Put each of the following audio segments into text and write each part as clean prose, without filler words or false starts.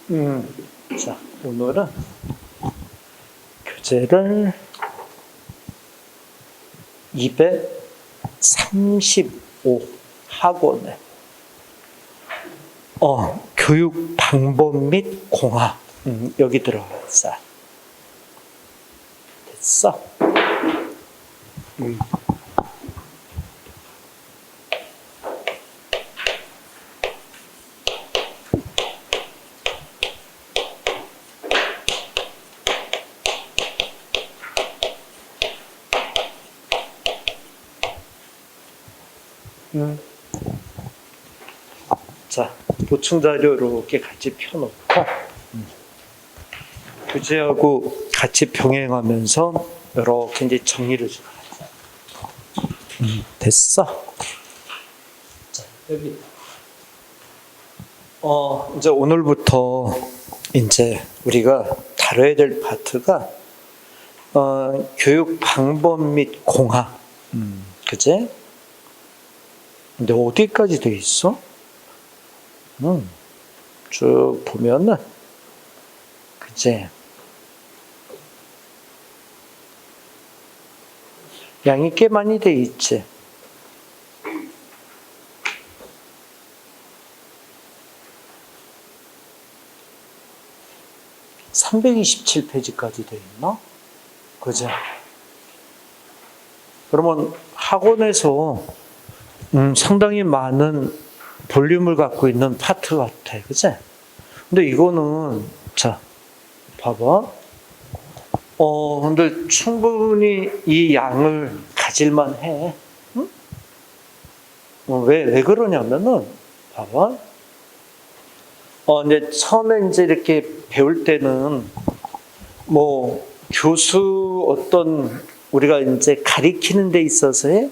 자, 오늘은 교재를 235 학원에 교육 방법 및 공학 여기 들어가자. 됐어? 자, 보충 자료 이렇게 같이 펴놓고 교재하고 같이 병행하면서 이렇게 이제 정리를 좀 하자. 됐어? 자, 여기. 이제 오늘부터 이제 우리가 다뤄야 될 파트가 교육 방법 및 공학. 그제? 근데 어디까지 돼 있어? 쭉 보면은, 그제? 양이 꽤 많이 돼 있지. (327페이지까지) 돼 있나? 그제? 그러면 학원에서 상당히 많은 볼륨을 갖고 있는 파트 같아. 그치? 근데 이거는, 자, 봐봐. 근데 충분히 이 양을 가질만 해. 응? 왜 그러냐면은, 봐봐. 이제 처음에 이제 이렇게 배울 때는, 교수 우리가 이제 가리키는 데 있어서의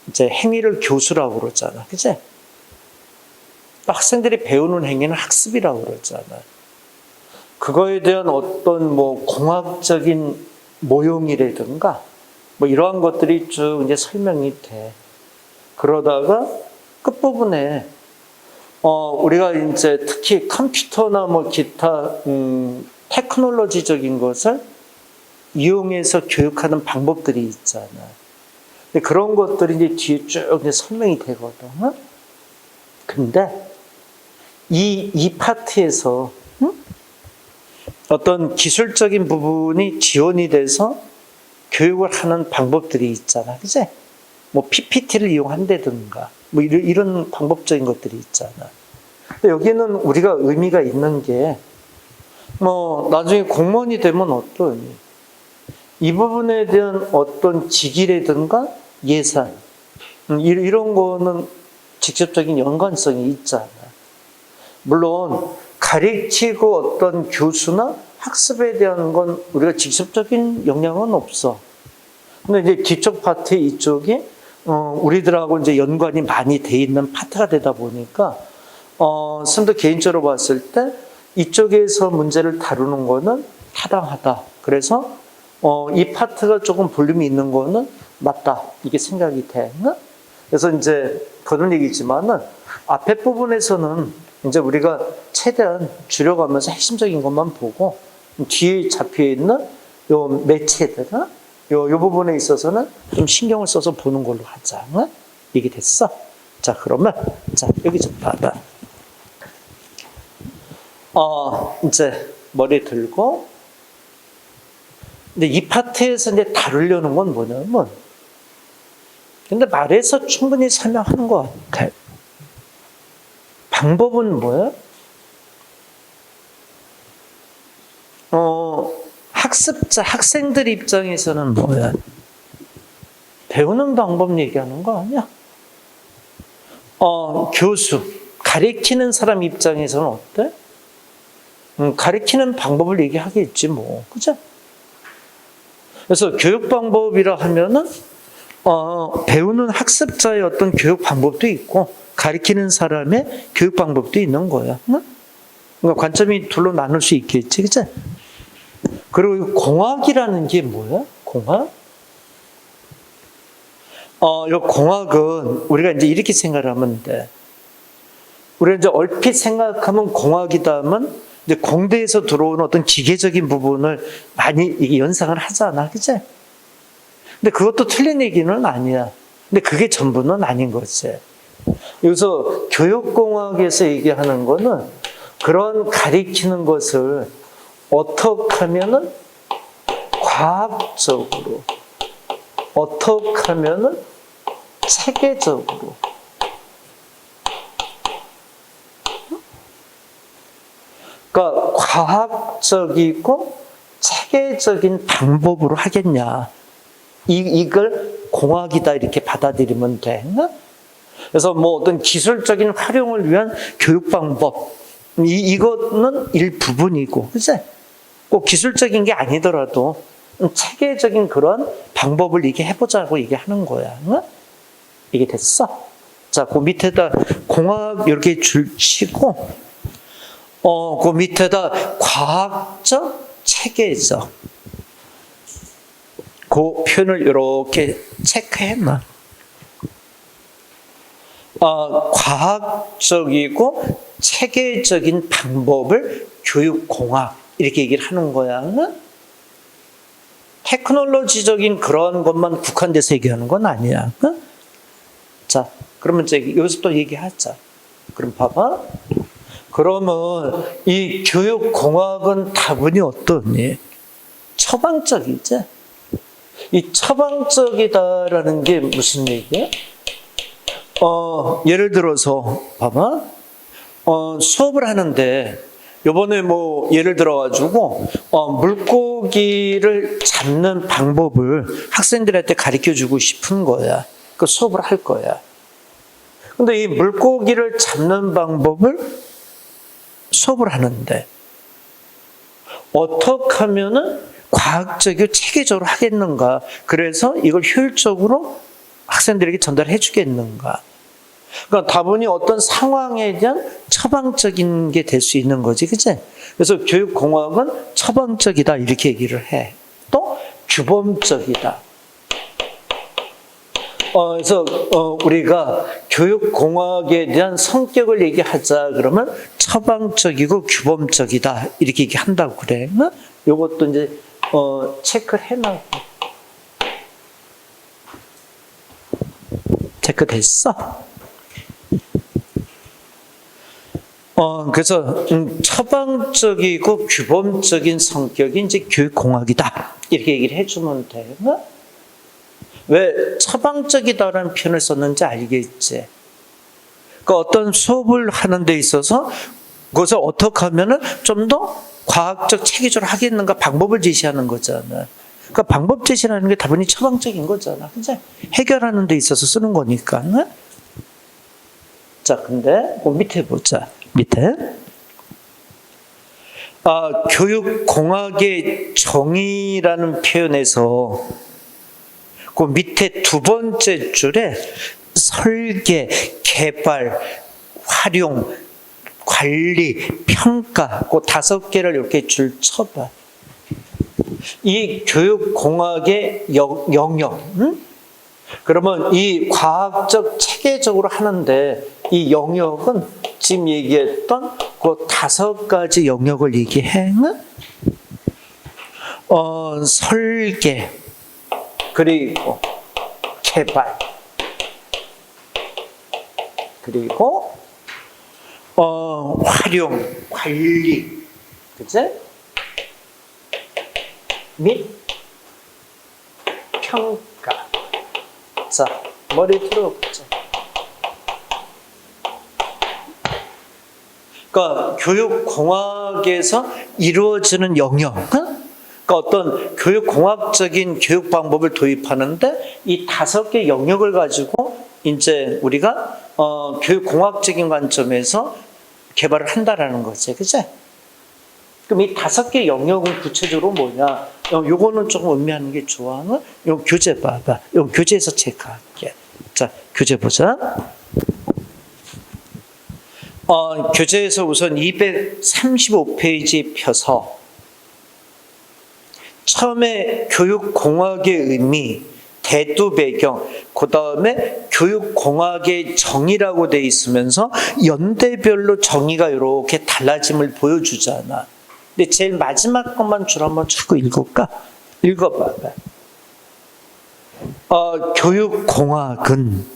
이제 행위를 교수라고 그러잖아. 그치? 학생들이 배우는 행위는 학습이라고 그러잖아. 그거에 대한 어떤 공학적인 모형이라든가 이러한 것들이 쭉 이제 설명이 돼. 그러다가 끝부분에 우리가 이제 특히 컴퓨터나 기타 테크놀로지적인 것을 이용해서 교육하는 방법들이 있잖아. 그런 것들이 이제 뒤에 쭉 이제 설명이 되거든. 근데 이 파트에서 어떤 기술적인 부분이 지원이 돼서 교육을 하는 방법들이 있잖아. 그치? PPT를 이용한다든가 이런 방법적인 것들이 있잖아. 근데 여기는 우리가 의미가 있는 게 나중에 공무원이 되면 어떠니? 이 부분에 대한 어떤 직위라든가 예산 이런 거는 직접적인 연관성이 있잖아. 물론 가르치고 어떤 교수나 학습에 대한 건 우리가 직접적인 영향은 없어. 근데 이제 뒤쪽 파트 이쪽이 우리들하고 이제 연관이 많이 돼 있는 파트가 되다 보니까 좀 더 개인적으로 봤을 때 이쪽에서 문제를 다루는 거는 타당하다. 그래서 이 파트가 조금 볼륨이 있는 거는 맞다. 이게 생각이 돼. 그래서 이제 그런 얘기지만은 앞에 부분에서는 이제 우리가 최대한 줄여가면서 핵심적인 것만 보고 뒤에 잡혀 있는 요 매체들, 요 부분에 있어서는 좀 신경을 써서 보는 걸로 하자. 이게 됐어? 자, 그러면 자, 여기 좀 봐봐. 이제 머리 들고 근데 이 파트에서 이제 다루려는 건 뭐냐면 근데 말해서 충분히 설명하는 것 같아. 방법은 뭐야? 학생들 입장에서는 뭐야? 배우는 방법 얘기하는 거 아니야? 교수, 가르치는 사람 입장에서는 어때? 가르치는 방법을 얘기하겠지 그죠? 그래서 교육 방법이라 하면은 배우는 학습자의 어떤 교육 방법도 있고 가르치는 사람의 교육 방법도 있는 거야. 그러니까 관점이 둘로 나눌 수 있겠지, 그치? 그리고 공학이라는 게 뭐야? 공학? 이 공학은 우리가 이제 이렇게 생각을 하면 돼. 우리가 이제 얼핏 생각하면 공학이다 하면 이제 공대에서 들어오는 어떤 기계적인 부분을 많이 이게 연상을 하잖아. 그치? 근데 그것도 틀린 얘기는 아니야. 근데 그게 전부는 아닌 거지. 여기서 교육공학에서 얘기하는 거는 그런 가리키는 것을 어떻게 하면은 과학적으로, 어떻게 하면은 체계적으로, 그러니까 과학적이고 체계적인 방법으로 하겠냐. 이걸 공학이다 이렇게 받아들이면 돼. 그래서 뭐 어떤 기술적인 활용을 위한 교육 방법, 이거는 일부분이고, 그치? 꼭 기술적인 게 아니더라도 체계적인 그런 방법을 이게 해보자고 얘기하는 거야. 응? 이게 됐어? 자, 그 밑에다 공학 이렇게 줄 치고, 그 밑에다 과학적, 체계적. 그 표현을 이렇게 체크해놔. 과학적이고 체계적인 방법을 교육공학 이렇게 얘기를 하는 거야. 테크놀로지적인 그런 것만 국한돼서 얘기하는 건 아니야. 자, 그러면 이제 여기서 또 얘기하자. 그럼 봐봐. 그러면 이 교육공학은 다분히 어떠니? 처방적이지? 이 처방적이다라는 게 무슨 얘기야? 예를 들어서 봐봐. 수업을 하는데 요번에 뭐 예를 들어가지고 물고기를 잡는 방법을 학생들한테 가르쳐주고 싶은 거야. 그 수업을 할 거야. 근데 이 물고기를 잡는 방법을 수업을 하는데 어떻게 하면은 과학적이고 체계적으로 하겠는가? 그래서 이걸 효율적으로 학생들에게 전달해 주겠는가? 그러니까 다분히 어떤 상황에 대한 처방적인 게 될 수 있는 거지, 그치? 그래서 교육공학은 처방적이다 이렇게 얘기를 해. 또 규범적이다. 그래서 우리가 교육공학에 대한 성격을 얘기하자 그러면 처방적이고 규범적이다 이렇게 얘기한다고 그래. 이것도 이제 체크를 해놔. 체크됐어? 그래서 처방적이고 규범적인 성격이 이제 교육공학이다 이렇게 얘기를 해주면 돼. 왜 처방적이다라는 표현을 썼는지 알겠지? 그러니까 어떤 수업을 하는 데 있어서 그것을 어떻게 하면은 좀 더 과학적 체계적으로 하겠는가 방법을 제시하는 거잖아. 그러니까 방법 제시라는 게 다분히 처방적인 거잖아. 그치? 해결하는 데 있어서 쓰는 거니까. 자, 근데 그 밑에 보자. 밑에. 교육공학의 정의라는 표현에서 그 밑에 두 번째 줄에 설계, 개발, 활용, 관리, 평가 그 5개를 이렇게 줄 쳐봐. 이 교육공학의 영역, 그러면 이 과학적 체계적으로 하는데 이 영역은 지금 얘기했던 그 5가지 영역을 얘기해. 설계, 그리고 개발, 그리고 활용, 관리, 그치? 및 평가. 자, 머리 들어보자. 그러니까 교육공학에서 이루어지는 영역, 그러니까 어떤 교육공학적인 교육 방법을 도입하는데 이 5개 영역을 가지고 이제 우리가 교육공학적인 관점에서 개발을 한다라는 거지, 그치? 그럼 이 5개 영역은 구체적으로 뭐냐? 요거는 조금 의미하는 게 좋아. 요 교재 봐봐. 요 교재에서 체크할게. 자, 교재 보자. 교재에서 우선 235페이지 펴서 처음에 교육공학의 의미, 대두 배경, 그 다음에 교육공학의 정의라고 돼 있으면서 연대별로 정의가 이렇게 달라짐을 보여주잖아. 근데 제일 마지막 것만 줄 한번 쭉 읽을까? 읽어봐봐. 교육공학은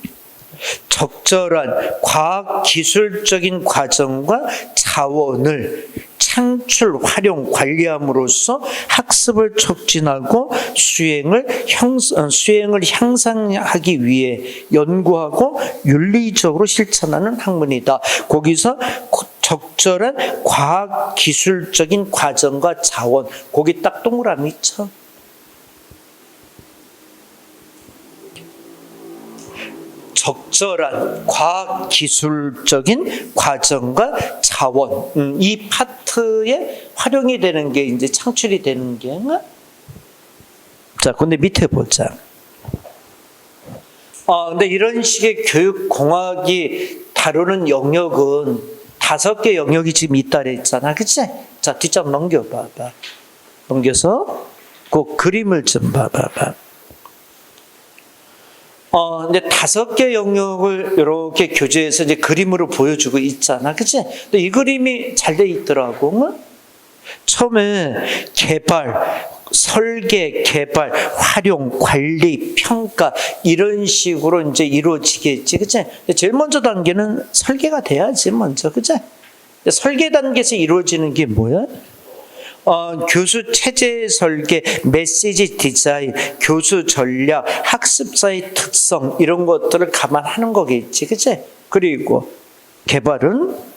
적절한 과학기술적인 과정과 자원을 창출, 활용, 관리함으로써 학습을 촉진하고 수행을 향상하기 위해 연구하고 윤리적으로 실천하는 학문이다. 거기서 적절한 과학기술적인 과정과 자원, 거기 딱 동그라미 쳐. 적절한 과학기술적인 과정과 자원, 이 파트에 활용이 되는 게 이제 창출이 되는 게. 자, 근데 밑에 보자. 근데 이런 식의 교육공학이 다루는 영역은 5개 영역이 지금 있다 그랬잖아. 그치? 자, 뒷장 넘겨봐봐. 넘겨서 그 그림을 좀 봐봐봐. 근데 5개 영역을 이렇게 교재에서 이제 그림으로 보여주고 있잖아. 그치? 근데 이 그림이 잘 돼 있더라고. 처음에 개발, 설계, 개발, 활용, 관리, 평가, 이런 식으로 이제 이루어지겠지. 그치? 제일 먼저 단계는 설계가 돼야지, 먼저. 그치? 설계 단계에서 이루어지는 게 뭐야? 교수 체제 설계, 메시지 디자인, 교수 전략, 학습자의 특성, 이런 것들을 감안하는 거겠지. 그치? 그리고 개발은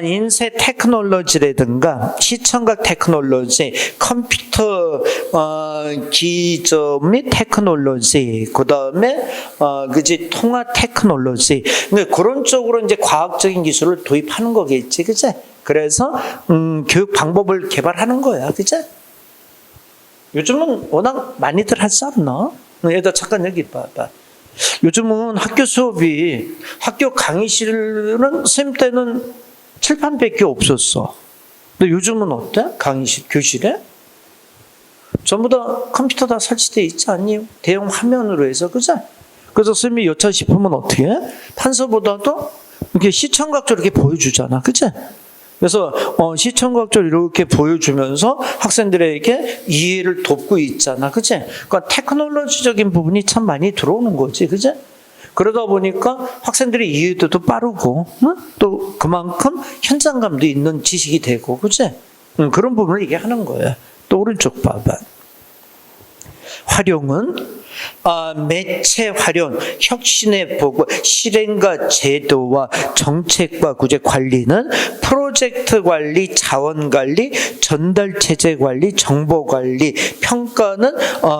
인쇄 테크놀로지라든가 시청각 테크놀로지, 컴퓨터 기점 및 테크놀로지, 그 다음에 통화 테크놀로지, 그런 쪽으로 이제 과학적인 기술을 도입하는 거겠지. 그치? 그래서 교육 방법을 개발하는 거야. 그치? 요즘은 워낙 많이들 하지 않나? 얘들아 잠깐 여기 봐봐. 요즘은 학교 수업이, 학교 강의실은 선생님 때는 칠판밖에 없었어. 근데 요즘은 어때? 강의실, 교실에? 전부 다 컴퓨터 다 설치되어 있지 않니? 대형 화면으로 해서. 그치? 그래서 선생님이 여차 싶으면 어떻게 해? 판서보다도 이렇게 시청각적으로 이렇게 보여주잖아. 그치? 그래서 시청각적으로 이렇게 보여주면서 학생들에게 이해를 돕고 있잖아. 그치? 그러니까 테크놀로지적인 부분이 참 많이 들어오는 거지. 그치? 그러다 보니까 학생들의 이해도도 빠르고, 또 그만큼 현장감도 있는 지식이 되고, 그치? 그런 부분을 얘기하는 거야. 또 오른쪽 봐봐. 활용은 매체 활용, 혁신의 보고, 실행과 제도와 정책과 구제 관리는 프로젝트 관리, 자원 관리, 전달 체제 관리, 정보 관리, 평가는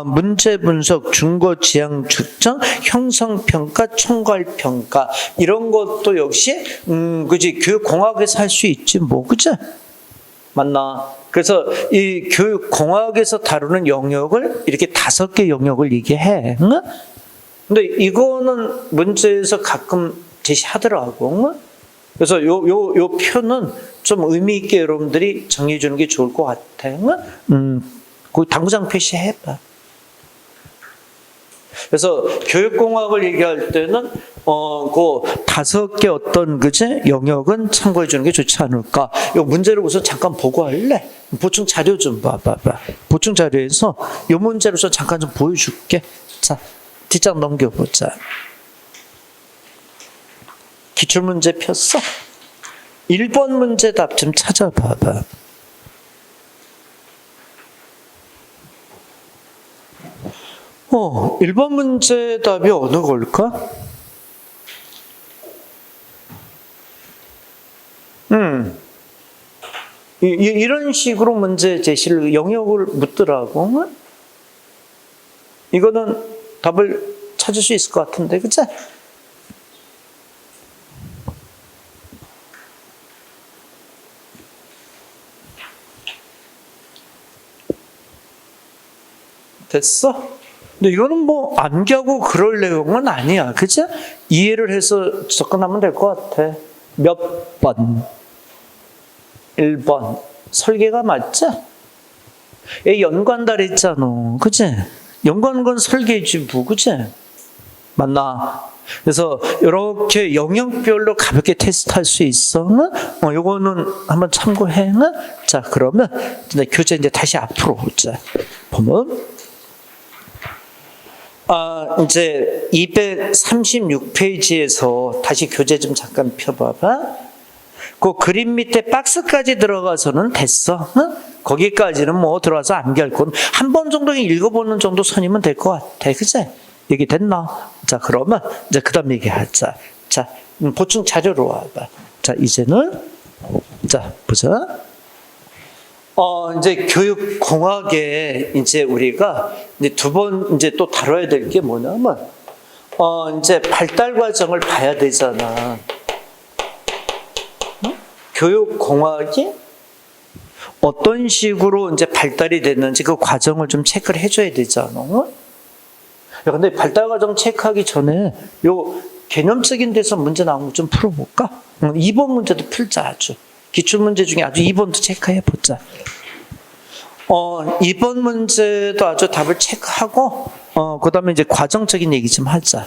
문제 분석, 증거 지향 측정, 형성 평가, 총괄 평가, 이런 것도 역시 그지 교육공학에서 할 수 있지 뭐. 그치? 맞나? 그래서 이 교육공학에서 다루는 영역을 이렇게 5개 영역을 얘기해. 응? 근데 이거는 문제에서 가끔 제시하더라고. 응? 그래서 요 표는 좀 의미 있게 여러분들이 정리해 주는 게 좋을 것 같아. 응? 그 당구장 표시해봐. 그래서 교육공학을 얘기할 때는 그 5개 어떤 그제 영역은 참고해 주는 게 좋지 않을까. 이 문제를 우선 잠깐 보고 할래? 보충 자료 좀 봐봐. 보충 자료에서 이 문제를 우선 잠깐 좀 보여줄게. 자, 뒷장 넘겨보자. 기출문제 폈어? 1번 문제 답 좀 찾아봐봐. 1번 문제 답이 어느 걸까? 이런 식으로 문제 제시를, 영역을 묻더라고. 이거는 답을 찾을 수 있을 것 같은데, 그치? 됐어? 근데 이거는 뭐 암기하고 그럴 내용은 아니야. 그치? 이해를 해서 접근하면 될 것 같아. 몇 번? 1번. 설계가 맞지? 얘 연관달 했잖아. 그치? 연구하는 건 설계지 뭐, 그치? 맞나? 그래서 이렇게 영역별로 가볍게 테스트할 수 있어. 요거는 한번 참고해. 자, 그러면 교재 이제 다시 앞으로 보자. 보면 이제 236페이지에서 다시 교재 좀 잠깐 펴봐봐. 그 그림 밑에 박스까지 들어가서는 됐어. 거기까지는 뭐 들어가서 암기할 건 한 번 정도 읽어보는 정도 선이면 될 것 같아. 그치? 얘기 됐나? 자, 그러면 이제 그 다음 얘기하자. 자, 보충 자료로 와봐. 자, 이제는, 자, 보자. 이제 교육공학에 이제 우리가 이제 두 번 이제 또 다뤄야 될 게 뭐냐면, 이제 발달 과정을 봐야 되잖아. 교육공학이 어떤 식으로 이제 발달이 됐는지 그 과정을 좀 체크를 해줘야 되잖아. 야, 근데 발달 과정 체크하기 전에 요 개념적인 데서 문제 나온 거 좀 풀어볼까? 2번 문제도 풀자, 아주. 기출문제 중에 아주 2번도 체크해보자. 2번 문제도 아주 답을 체크하고, 그 다음에 이제 과정적인 얘기 좀 하자.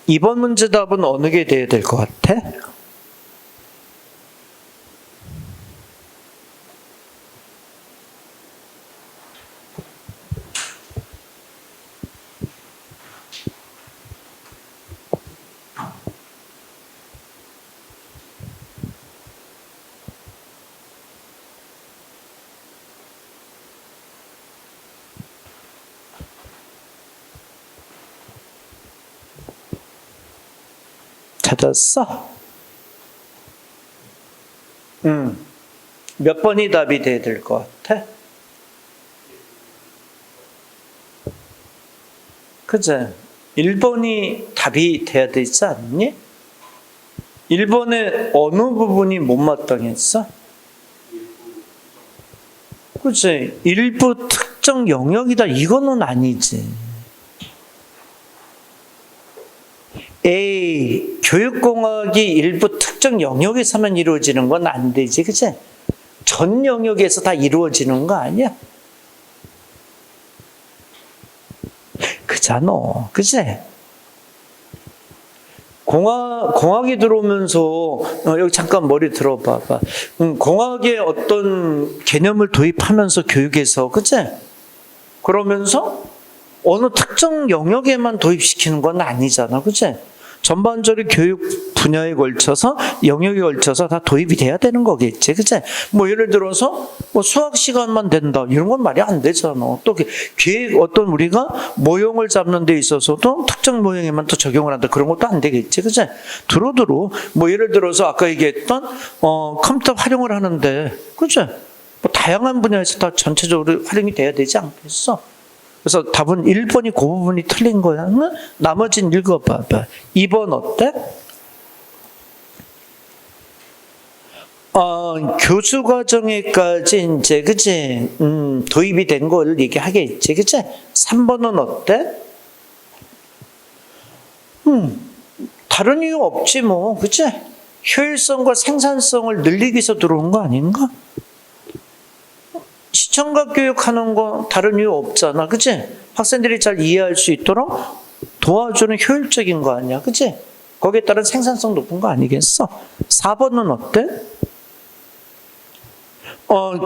2번 문제 답은 어느 게 돼야 될 것 같아? 찾았어? 몇 번이 답이 돼야 될 것 같아? 그제? 1번이 답이 돼야 되지 않니? 1번의 어느 부분이 못마땅했어? 그치? 일부 특정 영역이다. 이거는 아니지. 교육공학이 일부 특정 영역에서만 이루어지는 건 안 되지, 그치? 전 영역에서 다 이루어지는 거 아니야? 그잖아, 그치? 공학이 들어오면서, 여기 잠깐 머리 들어봐봐. 공학의 어떤 개념을 도입하면서 교육에서, 그치? 그러면서 어느 특정 영역에만 도입시키는 건 아니잖아, 그치? 전반적으로 교육 분야에 걸쳐서, 영역에 걸쳐서 다 도입이 돼야 되는 거겠지, 그치? 뭐 예를 들어서 뭐 수학 시간만 된다, 이런 건 말이 안 되잖아. 또 계획, 어떤 우리가 모형을 잡는 데 있어서도 특정 모형에만 또 적용을 한다, 그런 것도 안 되겠지, 그치? 두루두루 뭐 예를 들어서 아까 얘기했던 컴퓨터 활용을 하는데, 그치? 뭐 다양한 분야에서 다 전체적으로 활용이 돼야 되지 않겠어? 그래서 답은 1번이 그 부분이 틀린 거야. 나머지는 읽어봐봐. 2번 어때? 교수 과정에까지 이제, 그치? 도입이 된 걸 얘기하겠지, 그치? 3번은 어때? 다른 이유 없지, 뭐, 그치? 효율성과 생산성을 늘리기 위해서 들어온 거 아닌가? 시청각 교육하는 거 다른 이유 없잖아, 그치? 학생들이 잘 이해할 수 있도록 도와주는 효율적인 거 아니야, 그치? 거기에 따른 생산성 높은 거 아니겠어? 4번은 어때?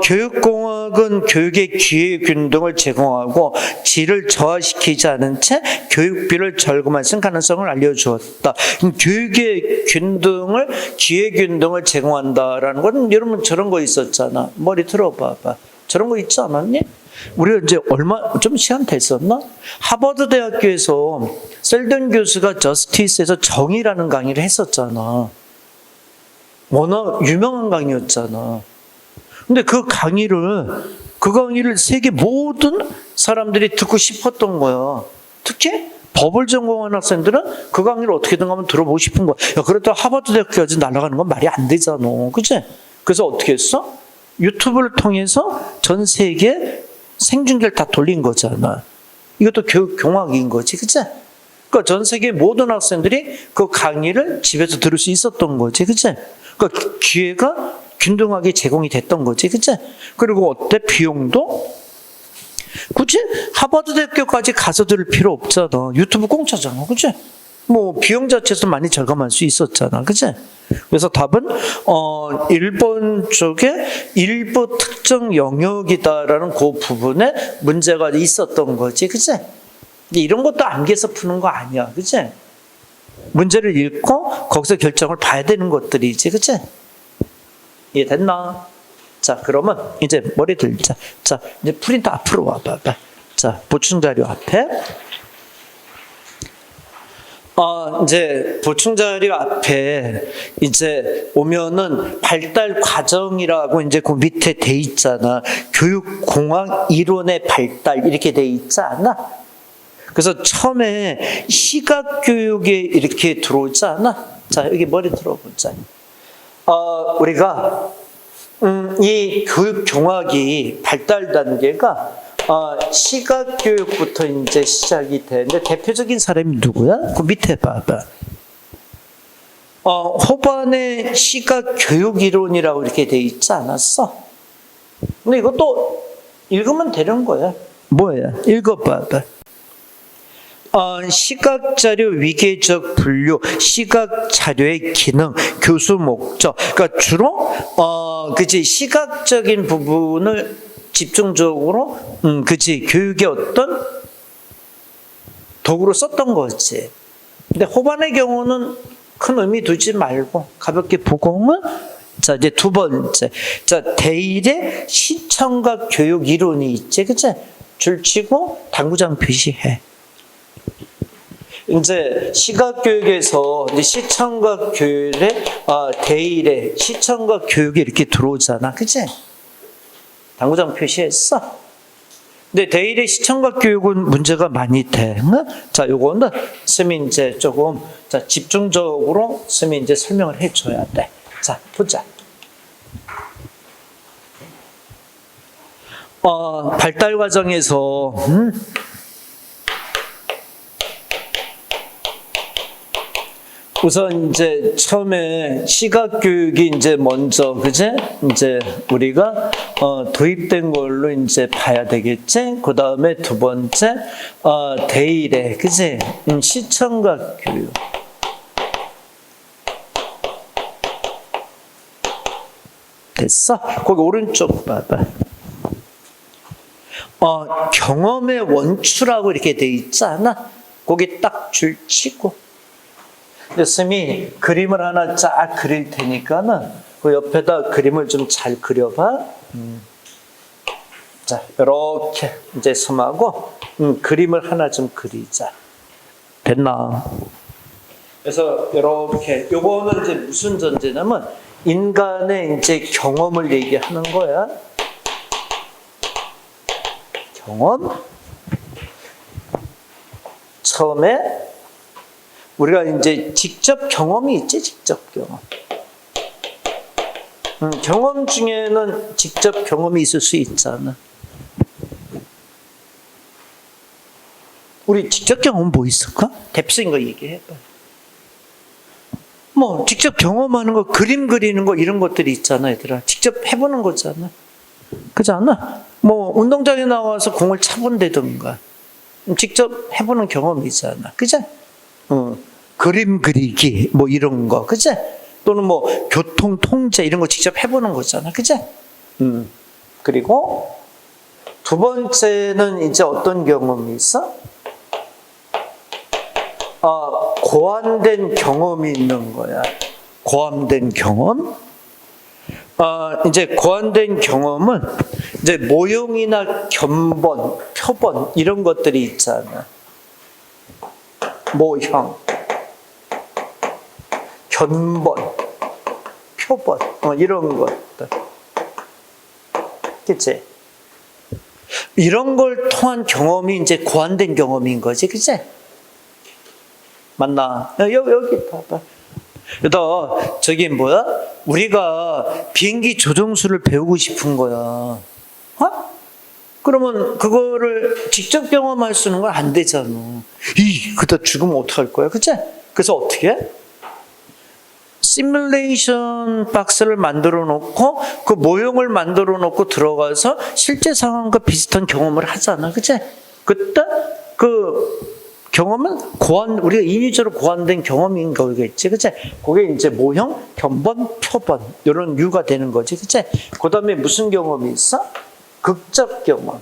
교육공학은 교육의 기회균등을 제공하고 질을 저하시키지 않은 채 교육비를 절감할 수 있는 가능성을 알려주었다. 교육의 균등을, 기회균등을 제공한다라는 건 여러분 저런 거 있었잖아. 머리 들어봐봐. 저런 거 있지 않았니? 우리가 이제 좀 시간 됐었나? 하버드 대학교에서 셀던 교수가 저스티스에서 정의라는 강의를 했었잖아. 워낙 유명한 강의였잖아. 근데 그 강의를 세계 모든 사람들이 듣고 싶었던 거야. 특히 법을 전공한 학생들은 그 강의를 어떻게든 한번 들어보고 싶은 거야. 야, 그렇다고 하버드 대학교까지 날아가는 건 말이 안 되잖아. 그치? 그래서 어떻게 했어? 유튜브를 통해서 전 세계 생중계를 다 돌린 거잖아. 이것도 교육공학인 거지, 그치? 그러니까 전 세계 모든 학생들이 그 강의를 집에서 들을 수 있었던 거지, 그치? 그러니까 기회가 균등하게 제공이 됐던 거지, 그치? 그리고 어때? 비용도? 굳이 하버드 대학교까지 가서 들을 필요 없잖아. 유튜브 공짜잖아, 그치? 뭐 비용 자체도 많이 절감할 수 있었잖아, 그치? 그래서 답은 일본 쪽에 일부 특정 영역이다라는 그 부분에 문제가 있었던 거지, 그치? 이런 것도 암기해서 푸는 거 아니야, 그치? 문제를 읽고 거기서 결정을 봐야 되는 것들이지, 그치? 이해됐나? 자, 그러면 이제 머리 들자. 자, 이제 프린터 앞으로 와봐봐. 자, 보충자료 앞에. 이제 보충자료 앞에 이제 오면은 발달 과정이라고 이제 그 밑에 돼 있잖아. 교육공학 이론의 발달 이렇게 돼 있지 않아? 그래서 처음에 시각교육에 이렇게 들어오지 않아? 자, 여기 머리 들어보자. 우리가 이 교육경학이 발달 단계가 시각교육부터 이제 시작이 되는데 대표적인 사람이 누구야? 그 밑에 봐봐. 호반의 시각교육이론이라고 이렇게 돼 있지 않았어? 근데 이것도 읽으면 되는 거야. 뭐야? 읽어봐봐. 시각자료 위계적 분류, 시각자료의 기능, 교수 목적. 그러니까 주로 그치 시각적인 부분을 집중적으로 그치 교육의 어떤 도구로 썼던 거지. 근데 호반의 경우는 큰 의미 두지 말고 가볍게 보공을. 자, 이제 두 번째. 자, 대일의 시청각 교육 이론이 있지, 그치? 줄치고 당구장 표시해. 이제 시각교육에서 이제 시청각 교육의 대일의 시청각 교육이 이렇게 들어오잖아, 그치? 당구장 표시했어. 근데 대일의 시청각 교육은 문제가 많이 돼. 자, 요거는 쌤이 이제 조금 자 집중적으로 쌤이 이제 설명을 해줘야 돼. 자, 보자. 발달 과정에서 우선 이제 처음에 시각 교육이 이제 먼저 그제 이제 우리가 도입된 걸로 이제 봐야 되겠지. 그 다음에 두 번째 대일의 그제 시청각 교육. 됐어? 거기 오른쪽 봐봐. 경험의 원추라고 이렇게 돼 있지 않아? 거기 딱 줄 치고. 쌤이 그림을 하나 쫙 그릴 테니까는 그 옆에다 그림을 좀 잘 그려봐. 자, 이렇게 이제 섬하고 그림을 하나 좀 그리자. 됐나? 그래서 이렇게 요거는 이제 무슨 전제냐면 인간의 이제 경험을 얘기하는 거야. 경험. 처음에 우리가 이제 직접 경험이 있지, 직접 경험. 경험 중에는 직접 경험이 있을 수 있잖아. 우리 직접 경험 뭐 있을까? 대표적인 거 얘기해봐. 뭐 직접 경험하는 거, 그림 그리는 거 이런 것들이 있잖아, 얘들아. 직접 해보는 거잖아. 그렇지 않아? 뭐 운동장에 나와서 공을 차본다든가 직접 해보는 경험이잖아. 그치? 그림 그리기 뭐 이런 거, 그치? 또는 뭐 교통 통제 이런 거 직접 해보는 거잖아, 그치? 그리고 두 번째는 이제 어떤 경험이 있어? 고안된 경험이 있는 거야. 고안된 경험. 이제 고안된 경험은 이제 모형이나 견본, 표본 이런 것들이 있잖아. 모형, 견본, 표본 이런 것들. 그치? 이런 걸 통한 경험이 이제 고안된 경험인 거지, 그치? 맞나? 여기 봐봐. 너 저기 뭐야? 우리가 비행기 조종수를 배우고 싶은 거야. 그러면 그거를 직접 경험할 수 있는 건 안 되잖아. 그다 죽으면 어떡할 거야, 그치? 그래서 어떻게 해? 시뮬레이션 박스를 만들어 놓고 그 모형을 만들어 놓고 들어가서 실제 상황과 비슷한 경험을 하잖아. 그치? 그때 그 경험은 우리가 인위적으로 고안된 경험인 거겠지. 그치? 그게 이제 모형, 견본, 표본, 이런 류가 되는 거지. 그치? 그 다음에 무슨 경험이 있어? 극적 경험.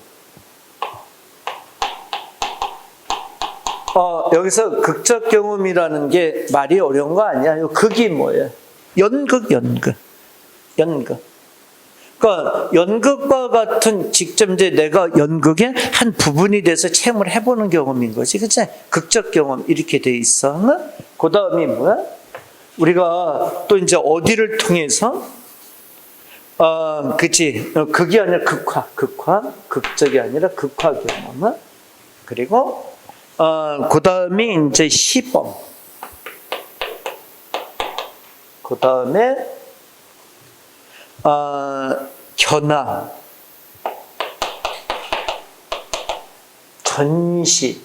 여기서 극적 경험이라는 게 말이 어려운 거 아니야. 요 극이 뭐예요? 연극. 그러니까 연극과 같은 직접 이제 내가 연극의 한 부분이 돼서 체험을 해보는 경험인 거지, 그치? 극적 경험 이렇게 돼 있어. 그 다음이 뭐야? 우리가 또 이제 어디를 통해서 그치? 극이 아니라 극화, 극적이 아니라 극화 경험. 그리고 그 다음에 이제 시범. 그 다음에 견학, 전시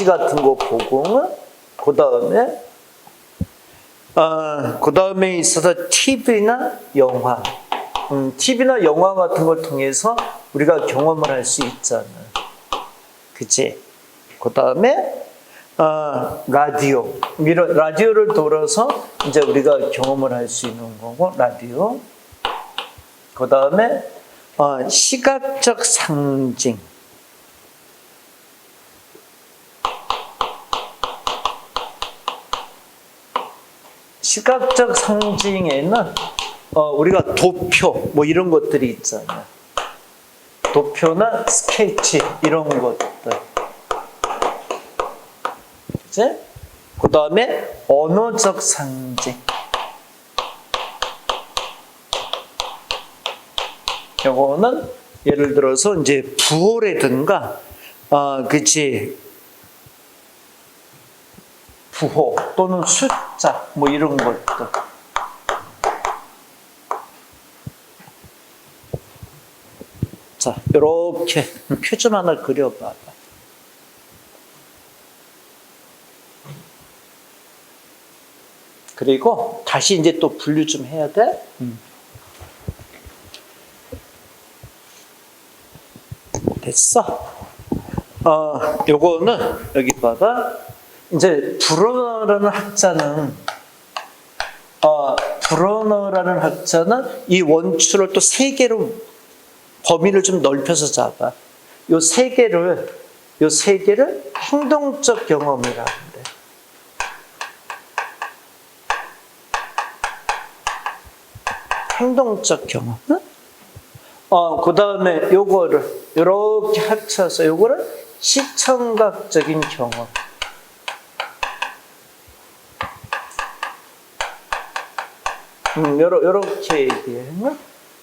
같은 거 보고, 그 다음에 있어서 TV나 영화, TV나 영화 같은 걸 통해서 우리가 경험을 할 수 있잖아. 그치? 그 다음에 라디오를 돌아서 이제 우리가 경험을 할 수 있는 거고, 라디오. 그 다음에 시각적 상징. 시각적 상징에는 우리가 도표 뭐 이런 것들이 있잖아요. 도표나 스케치 이런 것들. 그치? 그 다음에 언어적 상징. 요거는 예를 들어서 이제 부호라든가, 그치? 부호 또는 숫자 뭐 이런 것들. 자, 이렇게 표 좀 하나 그려봐봐. 그리고 다시 이제 또 분류 좀 해야 돼. 됐어. 요거는 여기 봐봐. 이제 브로너라는 학자는 이 원추를 또 세 개로 범위를 좀 넓혀서 잡아. 요 세 개를 행동적 경험이라고 그래. 행동적 경험. 그 다음에 요거를 이렇게 합쳐서 요거를 시청각적인 경험. 요렇게 얘기해.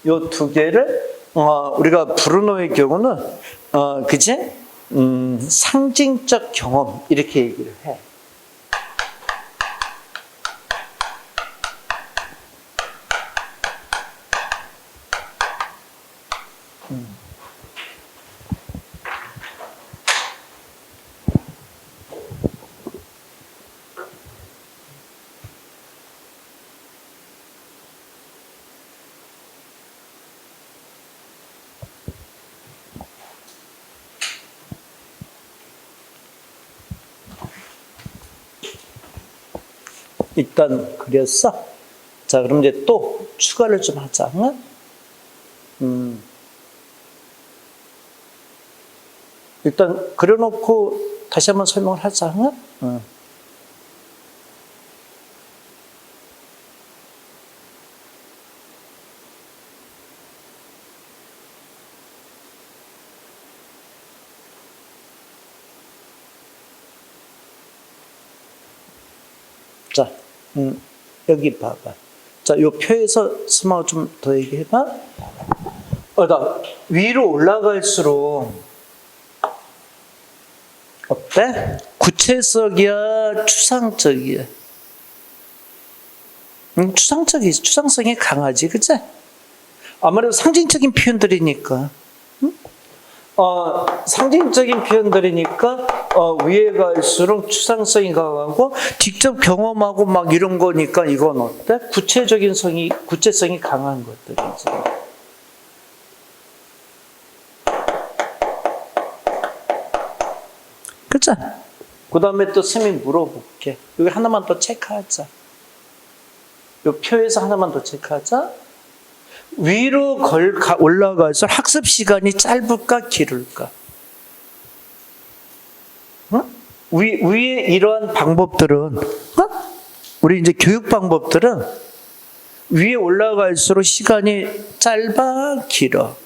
요 두 개를 우리가 브루노의 경우는 그치? 상징적 경험 이렇게 얘기를 해. 일단 그렸어. 자, 그럼 이제 또 추가를 좀 하자. 일단 그려놓고 다시 한번 설명을 하자. 자, 여기 봐봐. 자, 요 표에서 스마우 좀 더 얘기해봐. 나 위로 올라갈수록 어때? 구체적이야, 추상적이야? 추상적이지. 추상성이 강하지, 그치? 아무래도 상징적인 표현들이니까. 상징적인 표현들이니까 위에 갈수록 추상성이 강하고 직접 경험하고 막 이런 거니까 이건 어때? 구체성이 강한 것들이지. 그죠? 그 다음에 또 쌤이 물어볼게. 여기 하나만 더 체크하자. 이 표에서 하나만 더 체크하자. 위로 올라가서 학습 시간이 짧을까 길을까? 위에 이러한 방법들은 우리 이제 교육 방법들은 위에 올라갈수록 시간이 짧아 길어.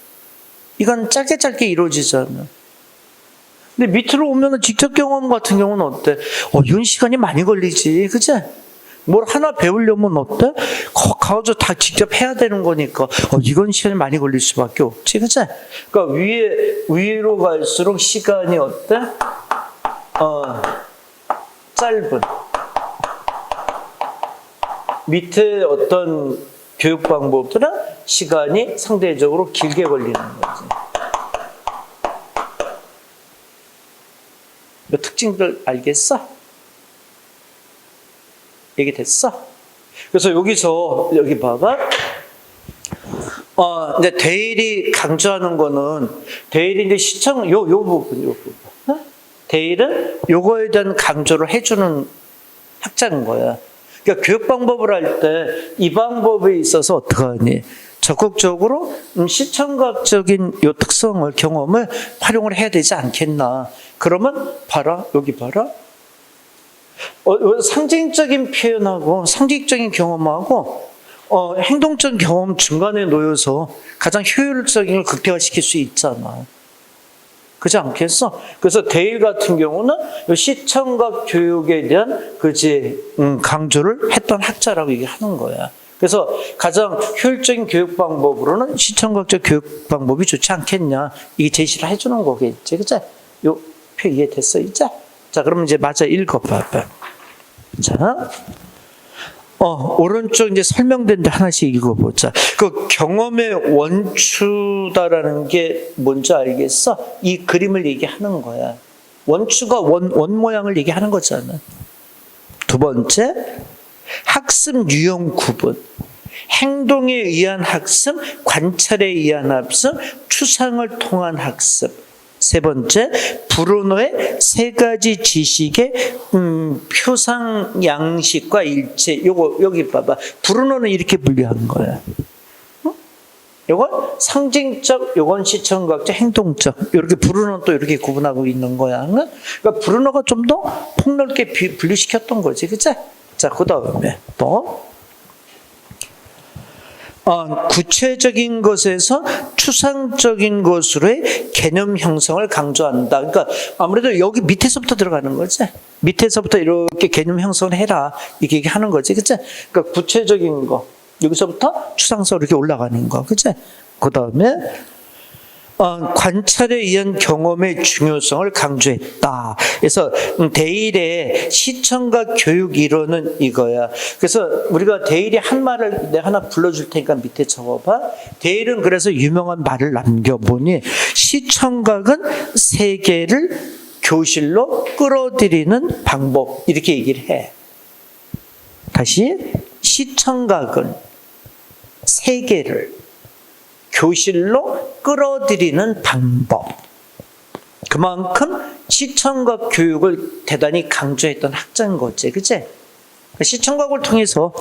이건 짧게 이루어지잖아. 근데 밑으로 오면 직접 경험 같은 경우는 어때? 이건 시간이 많이 걸리지, 그치? 뭘 하나 배우려면 어때? 가서 다 직접 해야 되는 거니까 이건 시간이 많이 걸릴 수밖에 없지, 그치? 그러니까 위로 갈수록 시간이 어때? 짧은. 밑에 어떤 교육 방법들은 시간이 상대적으로 길게 걸리는 거지. 이 특징들 알겠어? 얘기됐어? 그래서 여기 봐봐. 이제 대일이 강조하는 거는 대일이 이제 시청 요 부분. 대일은 요거에 대한 강조를 해주는 학자인 거야. 그러니까 교육 방법을 할 때 이 방법에 있어서 어떻게 하니? 적극적으로 시청각적인 요 특성을 경험을 활용을 해야 되지 않겠나? 그러면 여기 봐라. 상징적인 표현하고 상징적인 경험하고 행동적 경험 중간에 놓여서 가장 효율적인 걸 극대화시킬 수 있잖아. 그렇지 않겠어? 그래서 대일 같은 경우는 시청각 교육에 대한 강조를 했던 학자라고 얘기하는 거야. 그래서 가장 효율적인 교육 방법으로는 시청각적 교육 방법이 좋지 않겠냐, 이게 제시를 해주는 거겠지, 그치? 요 표 이해됐어, 이제? 자, 그럼 이제 마저 읽어봐봐. 자, 오른쪽 이제 설명된 데 하나씩 읽어보자. 그 경험의 원추다라는 게 뭔지 알겠어? 이 그림을 얘기하는 거야. 원추가 원 모양을 얘기하는 거잖아. 두 번째, 학습 유형 구분. 행동에 의한 학습, 관찰에 의한 학습, 추상을 통한 학습. 세 번째, 브루노의 세 가지 지식의 표상 양식과 일체. 여기 봐봐. 브루노는 이렇게 분류한 거야. 요건 상징적, 요건 시청각적, 행동적. 이렇게 브루노는 또 이렇게 구분하고 있는 거야. 그러니까 브루노가 좀 더 폭넓게 분류시켰던 거지, 그치? 자, 그 다음에 또 구체적인 것에서 추상적인 것으로의 개념 형성을 강조한다. 그러니까 아무래도 여기 밑에서부터 들어가는 거지. 밑에서부터 이렇게 개념 형성을 해라, 이렇게 얘기하는 거지, 그치? 그러니까 구체적인 거, 여기서부터 추상성으로 이렇게 올라가는 거, 그치? 그 다음에 관찰에 의한 경험의 중요성을 강조했다. 그래서 대일의 시청각 교육 이론은 이거야. 그래서 우리가 대일이 한 말을 내가 하나 불러줄 테니까 밑에 적어봐. 대일은 그래서 유명한 말을 남겨보니 시청각은 세계를 교실로 끌어들이는 방법, 이렇게 얘기를 해. 다시, 시청각은 세계를 교실로 끌어들이는 방법. 그만큼 시청각 교육을 대단히 강조했던 학자인 거지, 그치? 시청각을 통해서,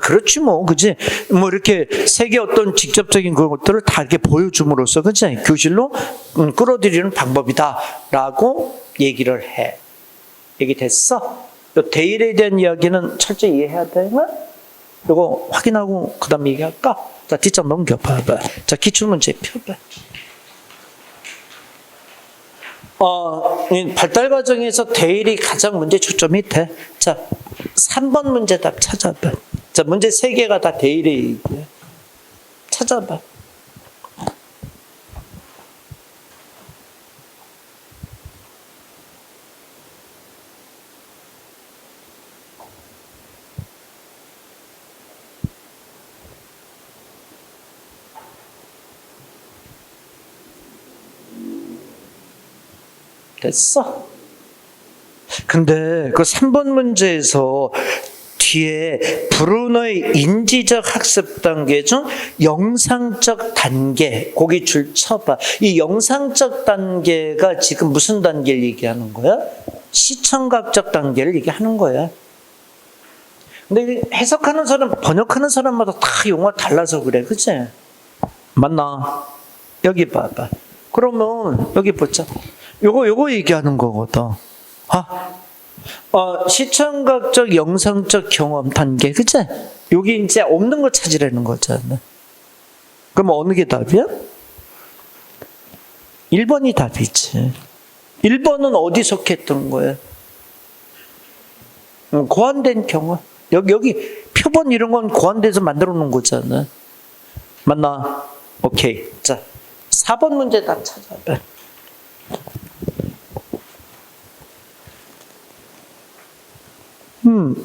그렇지 뭐, 그치? 뭐 이렇게 세계 어떤 직접적인 것들을 다 이렇게 보여줌으로써, 그치? 교실로 끌어들이는 방법이다 라고 얘기를 해. 얘기 됐어? 대일에 대한 이야기는 철저히 이해해야 되나? 이거 확인하고 그 다음 얘기할까? 자, 뒷장 넘겨봐봐. 자, 기출문제 펴봐. 발달 과정에서 대일이 가장 문제 초점이 돼. 자, 3번 문제 답 찾아봐. 자, 문제 3개가 다 대일의 얘기야. 찾아봐. 됐어? 근데 그 3번 문제에서 뒤에 브루너의 인지적 학습 단계 중 영상적 단계, 거기 줄 쳐봐. 이 영상적 단계가 지금 무슨 단계를 얘기하는 거야? 시청각적 단계를 얘기하는 거야. 근데 해석하는 사람, 번역하는 사람마다 다 용어가 달라서 그래, 그치? 맞나? 여기 봐봐. 그러면 여기 보자. 요거 얘기하는 거거든. 시청각적, 영상적 경험 단계, 그치? 여기 이제 없는 거 찾으라는 거잖아. 그럼 어느 게 답이야? 1번이 답이지. 1번은 어디 속했던 거야? 고안된 경험. 여기 표본 이런 건 고안돼서 만들어 놓은 거잖아. 맞나? 오케이. 자, 4번 문제 다 찾아봐.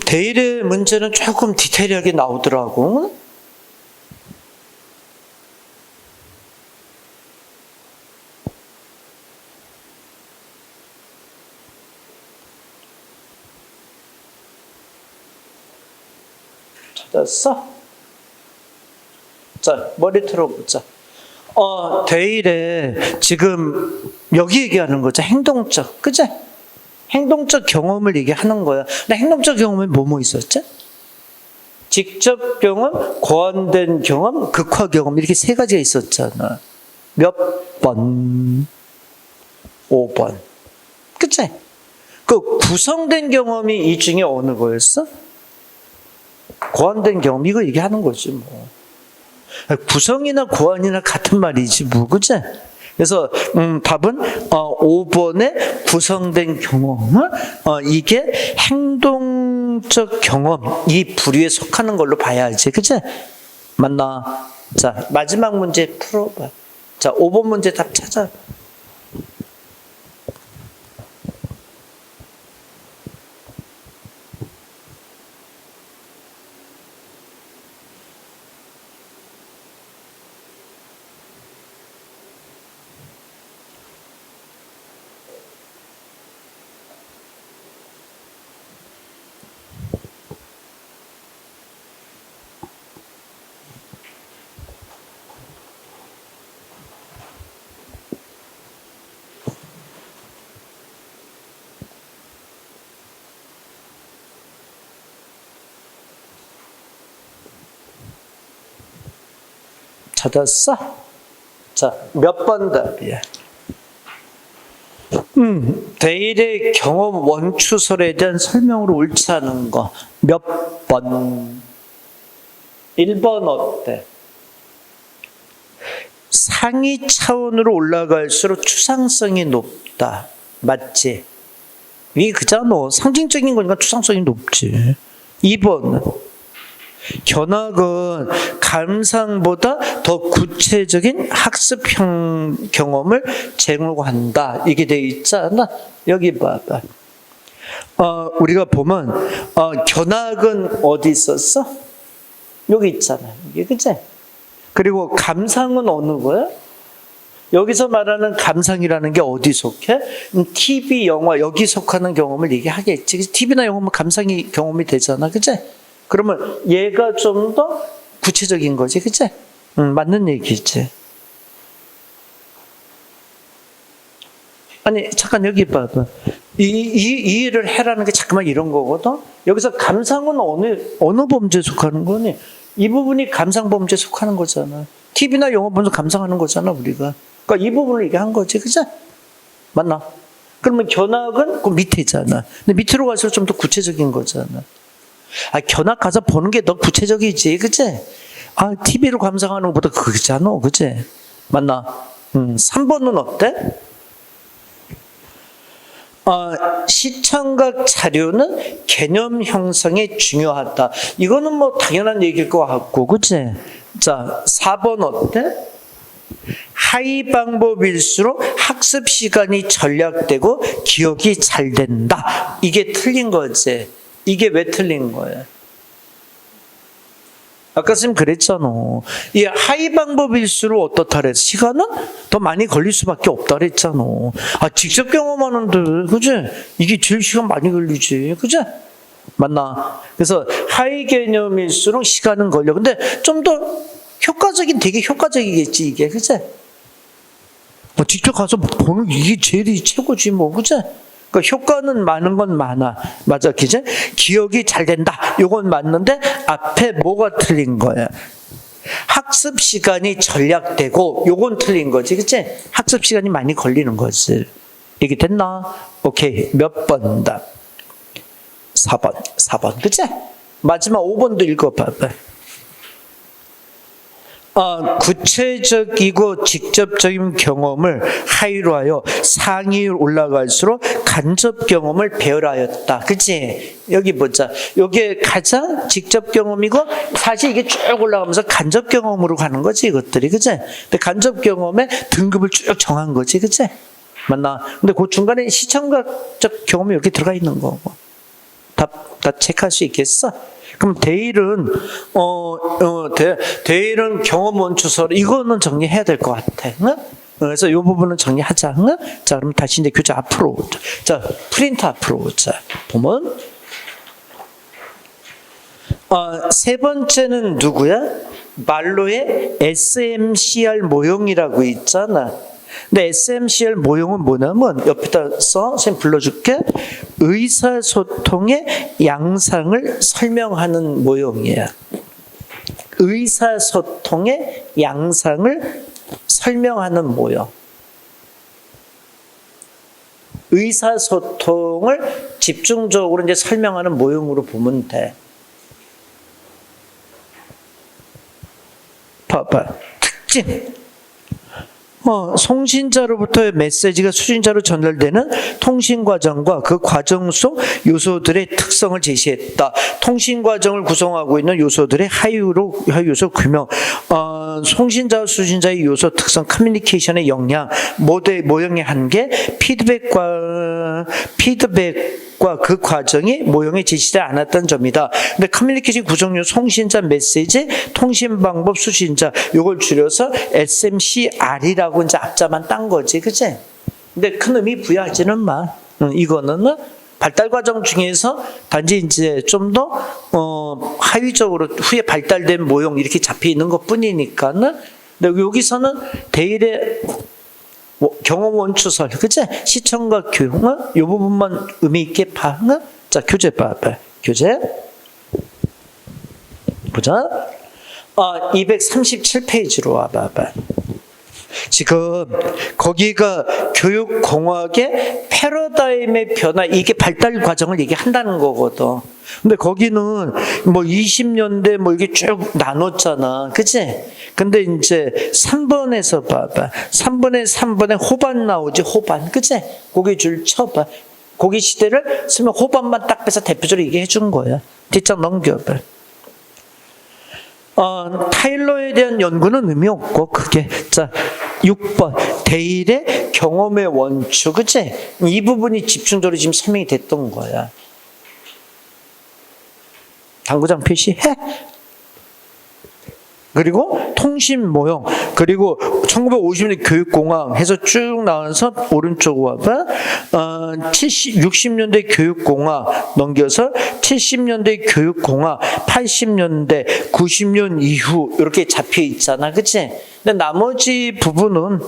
대일의 문제는 조금 디테일하게 나오더라고. 찾았어? 자, 머리 틀어보자. 대일에 지금 여기 얘기하는 거죠. 행동적, 그치? 행동적 경험을 얘기하는 거야. 근데 행동적 경험은 뭐뭐 있었지? 직접 경험, 고안된 경험, 극화 경험 이렇게 세 가지가 있었잖아. 몇 번? 5번. 그치? 그 구성된 경험이 이 중에 어느 거였어? 고안된 경험, 이거 얘기하는 거지 뭐. 구성이나 고안이나 같은 말이지 뭐, 그치? 그래서 답은 5번의 구성된 경험은 이게 행동적 경험 이 부류에 속하는 걸로 봐야지, 그치? 맞나? 자, 마지막 문제 풀어봐. 자, 5번 문제 답 찾아. 찾았어? 자, 몇 번 답이야? 대일의 경험 원추설에 대한 설명으로 옳지 않은 거 몇 번? 1번 어때? 상위 차원으로 올라갈수록 추상성이 높다. 맞지? 이게 그잖아. 상징적인 거니까 추상성이 높지. 2번은 견학은 감상보다 더 구체적인 학습 경험을 제공한다. 이게 돼 있잖아. 여기 봐봐. 우리가 보면 견학은 어디 있었어? 여기 있잖아. 이게 그치? 그리고 감상은 어느 거야? 여기서 말하는 감상이라는 게 어디 속해? TV, 영화 여기 속하는 경험을 얘기하겠지. TV나 영화면 감상이 경험이 되잖아. 그치? 그러면 얘가 좀 더 구체적인 거지, 그치? 맞는 얘기지. 아니, 잠깐 여기 봐봐. 이 일을 해라는 게 자꾸만 이런 거거든? 여기서 감상은 어느 범죄에 속하는 거니? 이 부분이 감상 범죄에 속하는 거잖아. TV나 영화 보면서 감상하는 거잖아, 우리가. 그러니까 이 부분을 얘기한 거지, 그치? 맞나? 그러면 견학은 그 밑에 있잖아. 근데 밑으로 갈수록 좀 더 구체적인 거잖아. 견학 가서 보는 게 더 구체적이지, 그치? TV로 감상하는 것보다 그거잖아, 그치? 맞나? 3번은 어때? 시청각 자료는 개념 형성에 중요하다. 이거는 뭐 당연한 얘기일 것 같고, 그치? 자, 4번 어때? 하위 방법일수록 학습 시간이 전략되고 기억이 잘 된다. 이게 틀린 거지. 이게 왜 틀린 거야? 아까 선생님 그랬잖아. 이 하위 방법일수록 어떻다 그랬어? 시간은 더 많이 걸릴 수밖에 없다 그랬잖아. 아, 직접 경험하는데, 그지? 이게 제일 시간 많이 걸리지, 그지? 맞나? 그래서 하위 개념일수록 시간은 걸려. 근데 좀 더 되게 효과적이겠지, 이게, 그지? 뭐 직접 가서 보는 이게 제일 최고지, 뭐, 그지? 그러니까 효과는 많은 건 많아. 맞아, 그지? 기억이 잘 된다. 요건 맞는데 앞에 뭐가 틀린 거야? 학습 시간이 전략되고 요건 틀린 거지, 그치? 학습 시간이 많이 걸리는 거지. 이게 됐나? 오케이. 몇 번다? 4번. 그치? 마지막 5번도 읽어봐봐. 구체적이고 직접적인 경험을 하위로 하여 상위로 올라갈수록 간접 경험을 배우라 하였다. 그치? 여기 보자. 이게 가장 직접 경험이고 사실 이게 쭉 올라가면서 간접 경험으로 가는 거지, 이것들이. 그치? 근데 간접 경험의 등급을 쭉 정한 거지, 그치? 맞나? 근데 그 중간에 시청각적 경험이 이렇게 들어가 있는 거고. 다 체크할 수 있겠어? 그럼 대일은 대일은 경험 원추설 이거는 정리해야 될 것 같아. 응? 그래서 이 부분은 정리하자. 응? 자, 그럼 다시 이제 교재 앞으로 오자. 자, 프린트 앞으로 오자. 보면 세 번째는 누구야? 말로의 SMCR 모형이라고 있잖아. 근데 SMCR 모형은 뭐냐면 옆에다 써, 선생님 불러줄게. 의사소통의 양상을 설명하는 모형이야. 의사소통의 양상을 설명하는 모형. 의사소통을 집중적으로 이제 설명하는 모형으로 보면 돼. 봐봐. 특징. 송신자로부터의 메시지가 수신자로 전달되는 통신 과정과 그 과정 속 요소들의 특성을 제시했다. 통신 과정을 구성하고 있는 요소들의 하위 요소 규명, 송신자와 수신자의 요소 특성, 커뮤니케이션의 역량, 모형의 한계, 피드백과 그 과정이 모형에 제시되지 않았던 점이다. 근데 커뮤니케이션 구성요, 송신자, 메시지, 통신 방법, 수신자, 요걸 줄여서 SMCR이라고 이제 앞자만 딴 거지, 그치? 근데 큰 의미 부여하지는 마. 이거는 발달 과정 중에서 단지 이제 좀 더 하위적으로 후에 발달된 모형 이렇게 잡혀 있는 것 뿐이니까는. 근데 여기서는 대일의 경험 원추설, 그치? 시청각 교육은 이 부분만 의미 있게 봐. 자, 교재 봐봐. 교재. 보자. 237페이지로 와봐봐. 지금 거기가 교육공학의 패러다임의 변화, 이게 발달 과정을 얘기한다는 거거든. 근데 거기는 뭐 20년대 뭐 이게 쭉 나눴잖아. 그치? 근데 이제 3번에서 봐봐. 3번에 호반 나오지, 호반. 그치? 거기 줄 쳐봐. 거기 시대를 쓰면 호반만 딱 빼서 대표적으로 얘기해 준 거야. 뒷장 넘겨봐. 타일러에 대한 연구는 의미 없고, 그게. 자, 6번. 대일의 경험의 원추. 그치? 이 부분이 집중적으로 지금 설명이 됐던 거야. 당구장 표시해. 그리고 통신 모형, 그리고 1950년대 교육공학 해서 쭉 나와서 오른쪽 와봐. 60년대 교육공학 넘겨서 70년대 교육공학, 80년대, 90년 이후 이렇게 잡혀 있잖아, 그치? 근데 나머지 부분은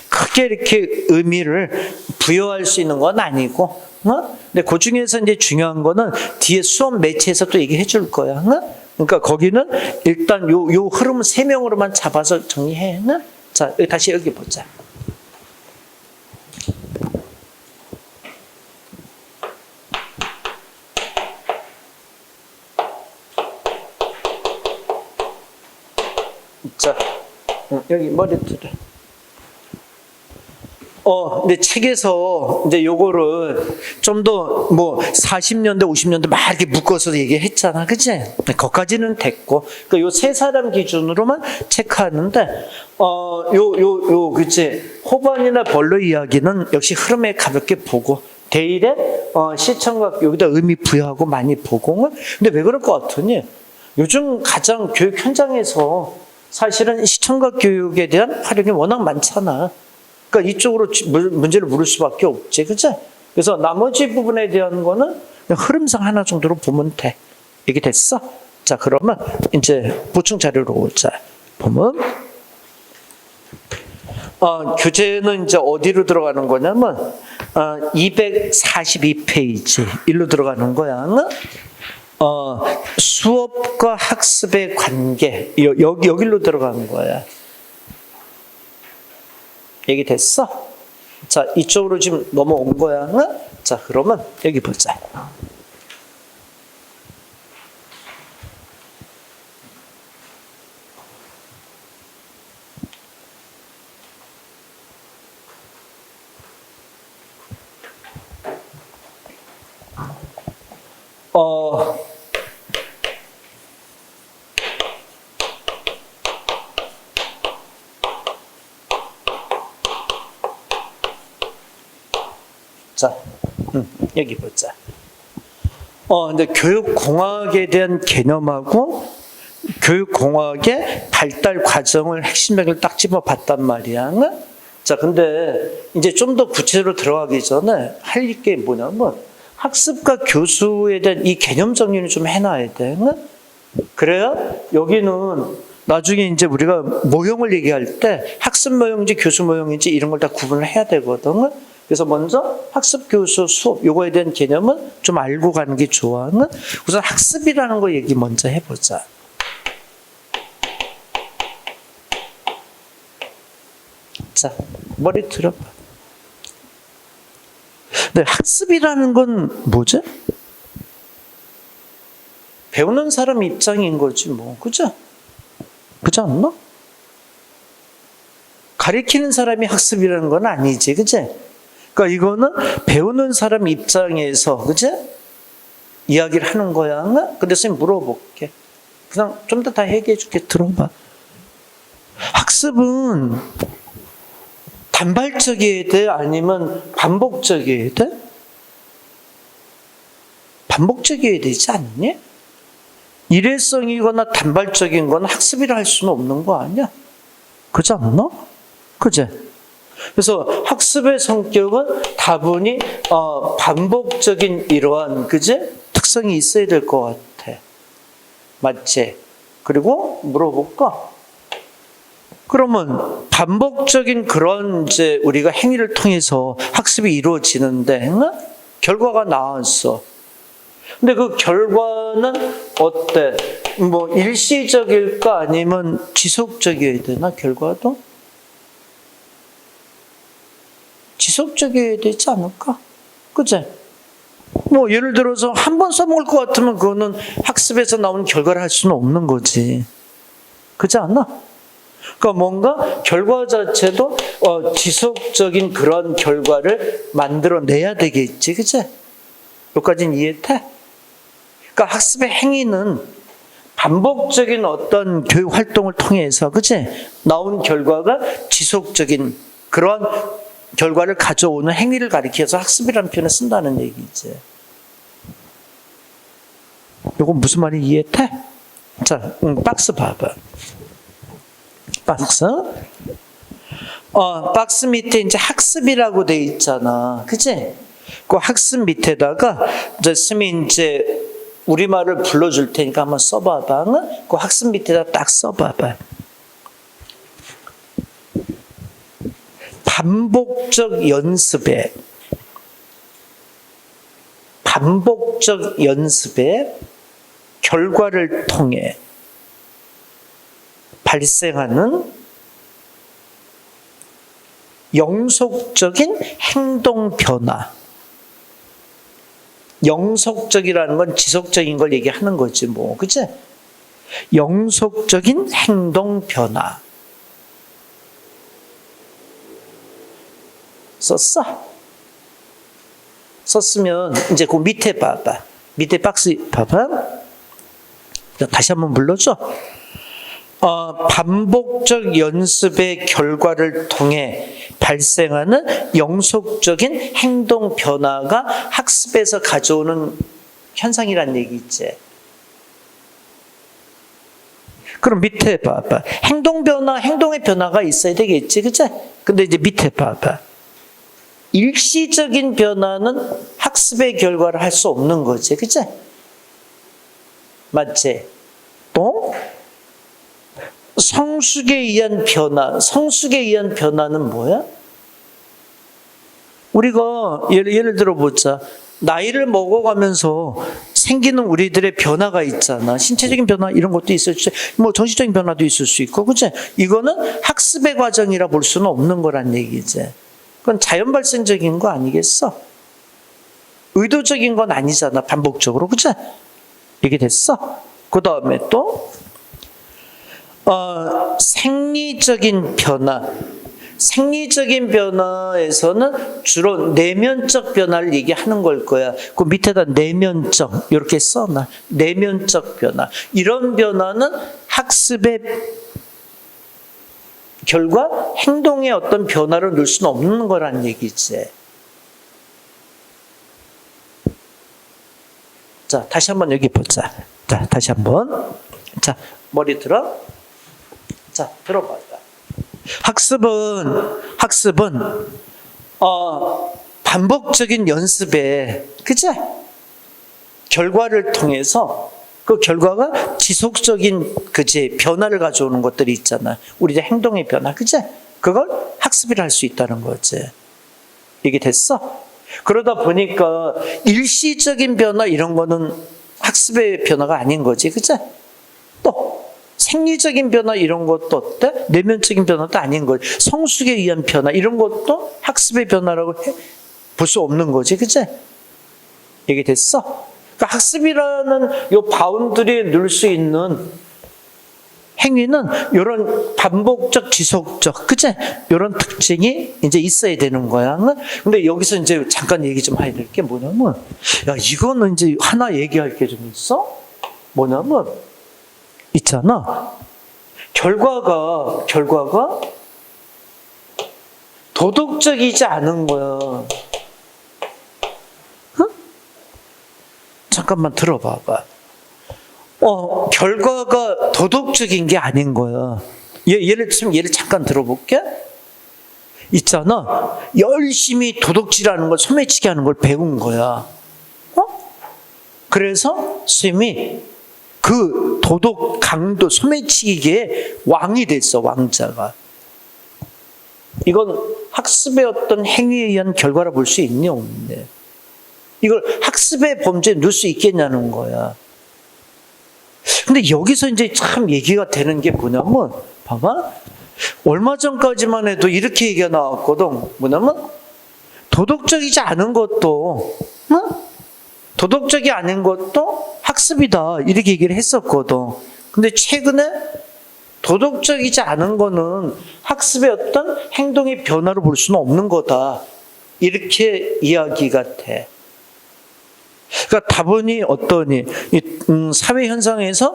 크게 이렇게 의미를 부여할 수 있는 건 아니고, 근데 그 중에서 이제 중요한 거는 뒤에 수업 매체에서 또 얘기해 줄 거야. 그러니까 거기는 일단 요 흐름은 3명으로만 잡아서 정리해. 자, 다시 여기 보자. 자, 여기 머리 들어. 근데 책에서 이제 요거를 좀 더 뭐 40년대, 50년대 막 이렇게 묶어서 얘기했잖아. 그치? 거기까지는 됐고. 그러니까 요 세 사람 기준으로만 체크하는데, 그치? 호반이나 벌로 이야기는 역시 흐름에 가볍게 보고, 대일의 시청각 여기다 의미 부여하고 많이 보고. 근데 왜 그럴 것 같으니? 요즘 가장 교육 현장에서 사실은 시청각 교육에 대한 활용이 워낙 많잖아. 그러니까 이쪽으로 문제를 물을 수밖에 없지, 그치? 그래서 나머지 부분에 대한 거는 그냥 흐름상 하나 정도로 보면 돼. 이게 됐어? 자, 그러면 이제 보충 자료로 오자. 보면 교재는 이제 어디로 들어가는 거냐면 242페이지 일로 들어가는 거야. 수업과 학습의 관계 여기로 들어가는 거야. 얘기 됐어? 자, 이쪽으로 지금 넘어온 거야. 자, 그러면 여기 보자. 자, 여기 보자. 근데 교육공학에 대한 개념하고 교육공학의 발달 과정을 핵심을 딱 집어봤단 말이야. 자, 근데 이제 좀 더 구체적으로 들어가기 전에 할 게 뭐냐면 학습과 교수에 대한 이 개념 정리를 좀 해놔야 돼. 그래야 여기는 나중에 이제 우리가 모형을 얘기할 때 학습 모형인지 교수 모형인지 이런 걸 다 구분을 해야 되거든. 그래서 먼저 학습, 교수, 수업 요거에 대한 개념은 좀 알고 가는 게 좋아. 우선 학습이라는 거 얘기 먼저 해보자. 자, 머리 들어봐. 근데 학습이라는 건 뭐지? 배우는 사람 입장인 거지 뭐, 그죠? 그렇지 않나? 가르치는 사람이 학습이라는 건 아니지, 그치? 그러니까 이거는 배우는 사람 입장에서, 그치? 이야기를 하는 거야. 근데 선생님 물어볼게. 그냥 좀 더 다 얘기해 줄게. 들어봐. 학습은 단발적이어야 돼? 아니면 반복적이어야 돼? 반복적이어야 되지 않니? 일회성이거나 단발적인 건 학습이라 할 수는 없는 거 아니야? 그렇지 않나? 그제? 그래서 학습의 성격은 다분히 반복적인 이러한 그제? 특성이 있어야 될 것 같아. 맞지? 그리고 물어볼까? 그러면 반복적인 그런 이제 우리가 행위를 통해서 학습이 이루어지는데 결과가 나왔어. 근데 그 결과는 어때? 뭐 일시적일까 아니면 지속적이어야 되나 결과도? 지속적이어야 되지 않을까? 그치? 뭐 예를 들어서 한 번 써먹을 것 같으면 그거는 학습에서 나온 결과를 할 수는 없는 거지. 그렇지 않나? 그러니까 뭔가 결과 자체도 지속적인 그런 결과를 만들어내야 되겠지. 그치? 여기까지는 이해돼? 그러니까 학습의 행위는 반복적인 어떤 교육 활동을 통해서, 그치? 나온 결과가 지속적인 그런 결과를 가져오는 행위를 가리켜서 학습이라는 표현을 쓴다는 얘기지. 이거 무슨 말이 이해돼? 자, 박스 봐봐. 박스. 박스 밑에 이제 학습이라고 돼 있잖아. 그치? 그 학습 밑에다가 이제 스미 이제 우리말을 불러줄 테니까 한번 써봐봐. 그 학습 밑에다 딱 써봐봐. 반복적 연습의 결과를 통해 발생하는 영속적인 행동 변화. 영속적이라는 건 지속적인 걸 얘기하는 거지 뭐, 그치? 영속적인 행동 변화. 썼어? 썼으면 이제 그 밑에 봐봐. 밑에 박스 봐봐. 다시 한번 불러줘. 반복적 연습의 결과를 통해 발생하는 영속적인 행동 변화가 학습에서 가져오는 현상이란 얘기지. 그럼 밑에 봐봐. 행동 변화, 행동의 변화가 있어야 되겠지, 그치? 근데 이제 밑에 봐봐. 일시적인 변화는 학습의 결과를 할 수 없는 거지, 그치? 맞지? 또 성숙에 의한 변화, 성숙에 의한 변화는 뭐야? 우리가 예를 들어 보자. 나이를 먹어가면서 생기는 우리들의 변화가 있잖아. 신체적인 변화 이런 것도 있을 수 있고, 뭐 정신적인 변화도 있을 수 있고, 그치? 이거는 학습의 과정이라 볼 수는 없는 거란 얘기지. 그건 자연 발생적인 거 아니겠어? 의도적인 건 아니잖아, 반복적으로, 그치? 이게 됐어? 그 다음에 또 생리적인 변화. 생리적인 변화에서는 주로 내면적 변화를 얘기하는 걸 거야. 그 밑에다 내면적 이렇게 써놔. 내면적 변화. 이런 변화는 학습의 결과 행동의 어떤 변화를 넣을 수는 없는 거란 얘기지. 자, 다시 한번 여기 보자. 자, 다시 한번. 자, 머리 들어. 자, 들어봐. 학습은 반복적인 연습에, 그치? 결과를 통해서 그 결과가 지속적인, 그치? 변화를 가져오는 것들이 있잖아. 우리의 행동의 변화, 그치? 그걸 학습이라 할 수 있다는 거지. 이게 됐어? 그러다 보니까 일시적인 변화 이런 거는 학습의 변화가 아닌 거지, 그치? 또 생리적인 변화 이런 것도 어때? 내면적인 변화도 아닌 거지. 성숙에 의한 변화 이런 것도 학습의 변화라고 볼 수 없는 거지, 그치? 이게 됐어? 그러니까 학습이라는 요 바운드리에 넣을 수 있는 행위는 이런 반복적, 지속적, 그치? 이런 특징이 이제 있어야 되는 거야. 근데 여기서 이제 잠깐 얘기 좀 해야 될 게 뭐냐면, 야, 이거는 이제 하나 얘기할 게 좀 있어? 뭐냐면, 있잖아. 결과가 도덕적이지 않은 거야. 응? 잠깐만 들어봐봐. 결과가 도덕적인 게 아닌 거야. 예를 잠깐 들어볼게. 있잖아. 열심히 도덕질하는 걸, 소매치기 하는 걸 배운 거야. 그래서 스님이 그 도덕 강도, 소매치기의 왕이 됐어, 왕자가. 이건 학습의 어떤 행위에 의한 결과라 볼 수 있냐, 없네. 이걸 학습의 범죄에 넣을 수 있겠냐는 거야. 근데 여기서 이제 참 얘기가 되는 게 뭐냐면, 봐봐. 얼마 전까지만 해도 이렇게 얘기가 나왔거든. 뭐냐면, 도덕적이지 않은 것도, 도덕적이 아닌 것도 학습이다. 이렇게 얘기를 했었거든. 근데 최근에 도덕적이지 않은 거는 학습의 어떤 행동의 변화로 볼 수는 없는 거다. 이렇게 이야기가 돼. 그러니까 다분히 어떠니? 사회 현상에서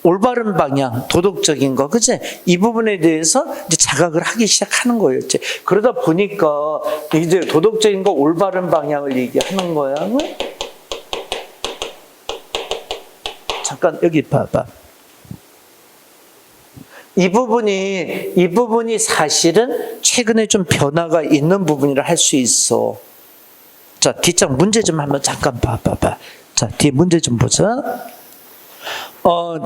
올바른 방향, 도덕적인 거, 그치? 이 부분에 대해서 이제 자각을 하기 시작하는 거였지. 그러다 보니까 이제 도덕적인 거, 올바른 방향을 얘기하는 거야. 잠깐 여기 봐봐. 이 부분이 사실은 최근에 좀 변화가 있는 부분이라 할 수 있어. 자, 뒷장 문제 좀 한번 잠깐 봐봐. 자, 뒤에 문제 좀 보자.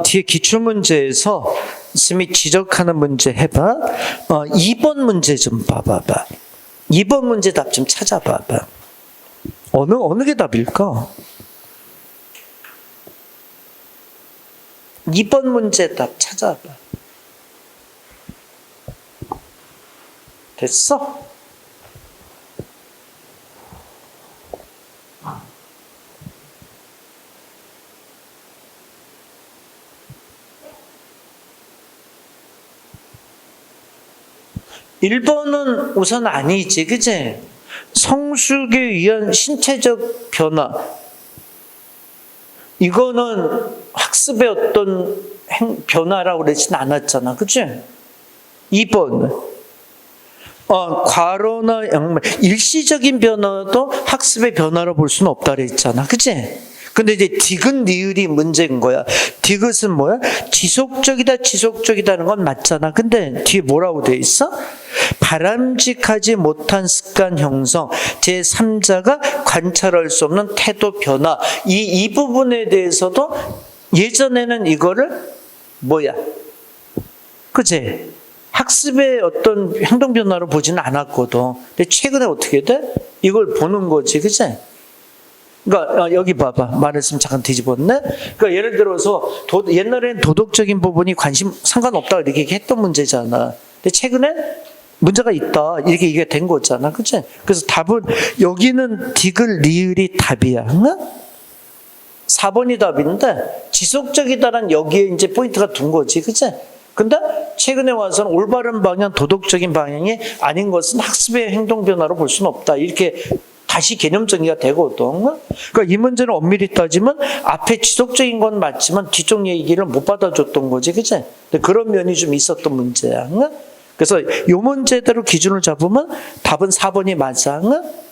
뒤에 기출문제에서 스미 지적하는 문제 해봐. 2번 문제 좀 봐봐봐. 2번 문제 답 좀 찾아봐봐. 어느 게 답일까? 2번 문제 답 찾아봐. 됐어? (1번은) 우선 아니지, 그치? 성숙에 의한 신체적 변화, 이거는 학습의 어떤 변화라고 그러진 않았잖아, 그치? 2번 과로나 양말, 일시적인 변화도 학습의 변화로 볼 수는 없다 그랬잖아, 그치? 근데 이제 디귿 리을이 문제인 거야. 디귿은 뭐야? 지속적이다는 건 맞잖아. 근데 뒤에 뭐라고 돼 있어? 바람직하지 못한 습관 형성, 제3자가 관찰할 수 없는 태도 변화. 이 부분에 대해서도 예전에는 이거를 뭐야? 그치? 학습의 어떤 행동 변화로 보지는 않았거든. 근데 최근에 어떻게 돼? 이걸 보는 거지, 그치? 그러니까 여기 봐봐. 말했으면 잠깐 뒤집었네. 그러니까 예를 들어서 옛날에는 도덕적인 부분이 관심 상관없다 이렇게 했던 문제잖아. 근데 최근에 문제가 있다 이렇게 얘기가 된 거잖아, 그치? 그래서 답은 여기는 디귿 리을이 답이야. 응? 4번이 답인데 지속적이다란 여기에 이제 포인트가 둔 거지, 그치? 근데 최근에 와서는 올바른 방향, 도덕적인 방향이 아닌 것은 학습의 행동 변화로 볼 수는 없다. 이렇게 다시 개념 정리가 되거든. 그러니까 이 문제는 엄밀히 따지면 앞에 지속적인 건 맞지만 뒤쪽 얘기를 못 받아줬던 거지, 그치? 그런 면이 좀 있었던 문제야. 그래서 이 문제대로 기준을 잡으면 답은 4번이 맞아.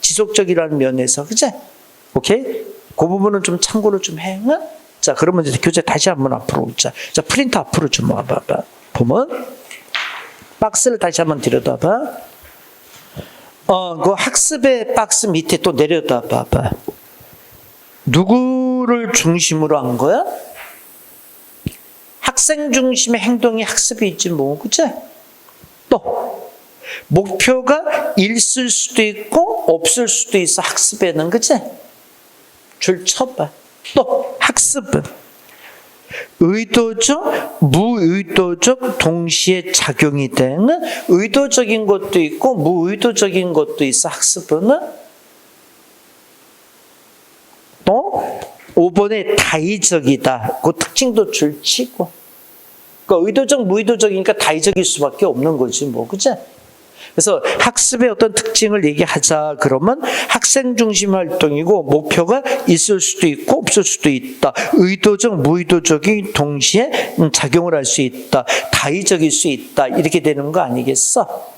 지속적이라는 면에서, 그치? 오케이? 그 부분은 좀 참고를 좀 해. 자, 그러면 이제 교재 다시 한번 앞으로 오자. 자, 프린터 앞으로 좀 와봐봐. 보면 박스를 다시 한번 들여다봐. 그 학습의 박스 밑에 또 내려다 봐봐. 누구를 중심으로 한 거야? 학생 중심의 행동이 학습이 있지 뭐, 그치? 또 목표가 있을 수도 있고 없을 수도 있어, 학습에는, 그치? 줄 쳐봐. 또 학습은 의도적, 무의도적 동시에 작용이 되는, 의도적인 것도 있고 무의도적인 것도 있어, 학습은. 또 5번에 다의적이다. 그 특징도 줄치고. 그러니까 의도적, 무의도적이니까 다의적일 수밖에 없는 거지 뭐, 그치? 그래서 학습의 어떤 특징을 얘기하자 그러면 학생 중심 활동이고 목표가 있을 수도 있고 없을 수도 있다. 의도적, 무의도적이 동시에 작용을 할 수 있다. 다의적일 수 있다. 이렇게 되는 거 아니겠어?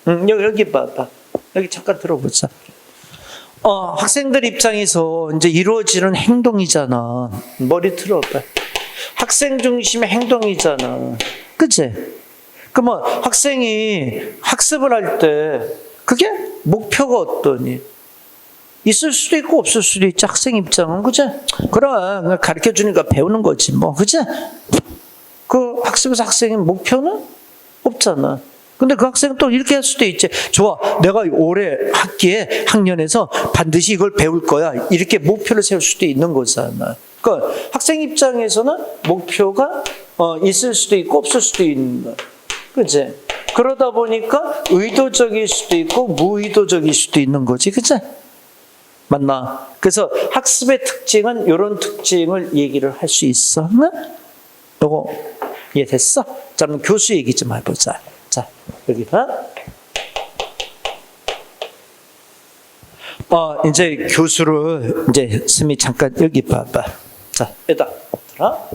여기 봐봐. 여기 잠깐 들어보자. 학생들 입장에서 이제 이루어지는 행동이잖아. 머리 틀어봐. 학생 중심의 행동이잖아. 그치? 그러면 학생이 학습을 할 때 그게 목표가 어떠니? 있을 수도 있고 없을 수도 있지, 학생 입장은, 그치? 그럼 가르쳐 주니까 배우는 거지 뭐, 그치? 그 학습에서 학생의 목표는 없잖아. 근데 그 학생은 또 이렇게 할 수도 있지. 좋아, 내가 올해 학년에서 반드시 이걸 배울 거야. 이렇게 목표를 세울 수도 있는 거잖아. 그러니까 학생 입장에서는 목표가 있을 수도 있고 없을 수도 있는 거야. 그치? 그러다 보니까 의도적일 수도 있고 무의도적일 수도 있는 거지, 그치? 맞나? 그래서 학습의 특징은 이런 특징을 얘기를 할 수 있어. 요거 이해됐어? 자, 그럼 교수 얘기 좀 해보자. 자, 여기 봐. 이제 교수를 이제 스미 잠깐 여기 봐봐. 자, 여기다 들어.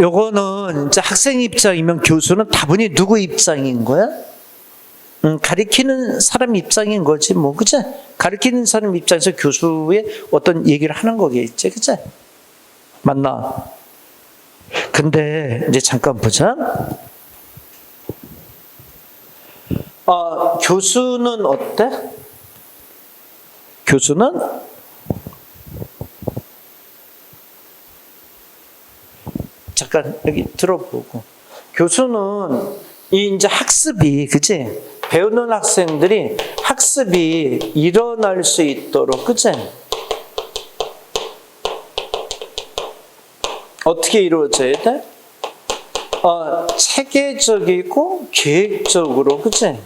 요거는 이제 학생 입장이면 교수는 다분히 누구 입장인 거야? 가르치는 사람 입장인 거지, 뭐, 그치? 가르치는 사람 입장에서 교수의 어떤 얘기를 하는 거겠지, 그치? 맞나? 근데 이제 잠깐 보자. 교수는 어때? 교수는 잠깐 여기 들어보고, 교수는 이제 학습이, 그치? 배우는 학생들이 학습이 일어날 수 있도록, 그치? 어떻게 이루어져야 돼? 체계적이고 계획적으로, 그치?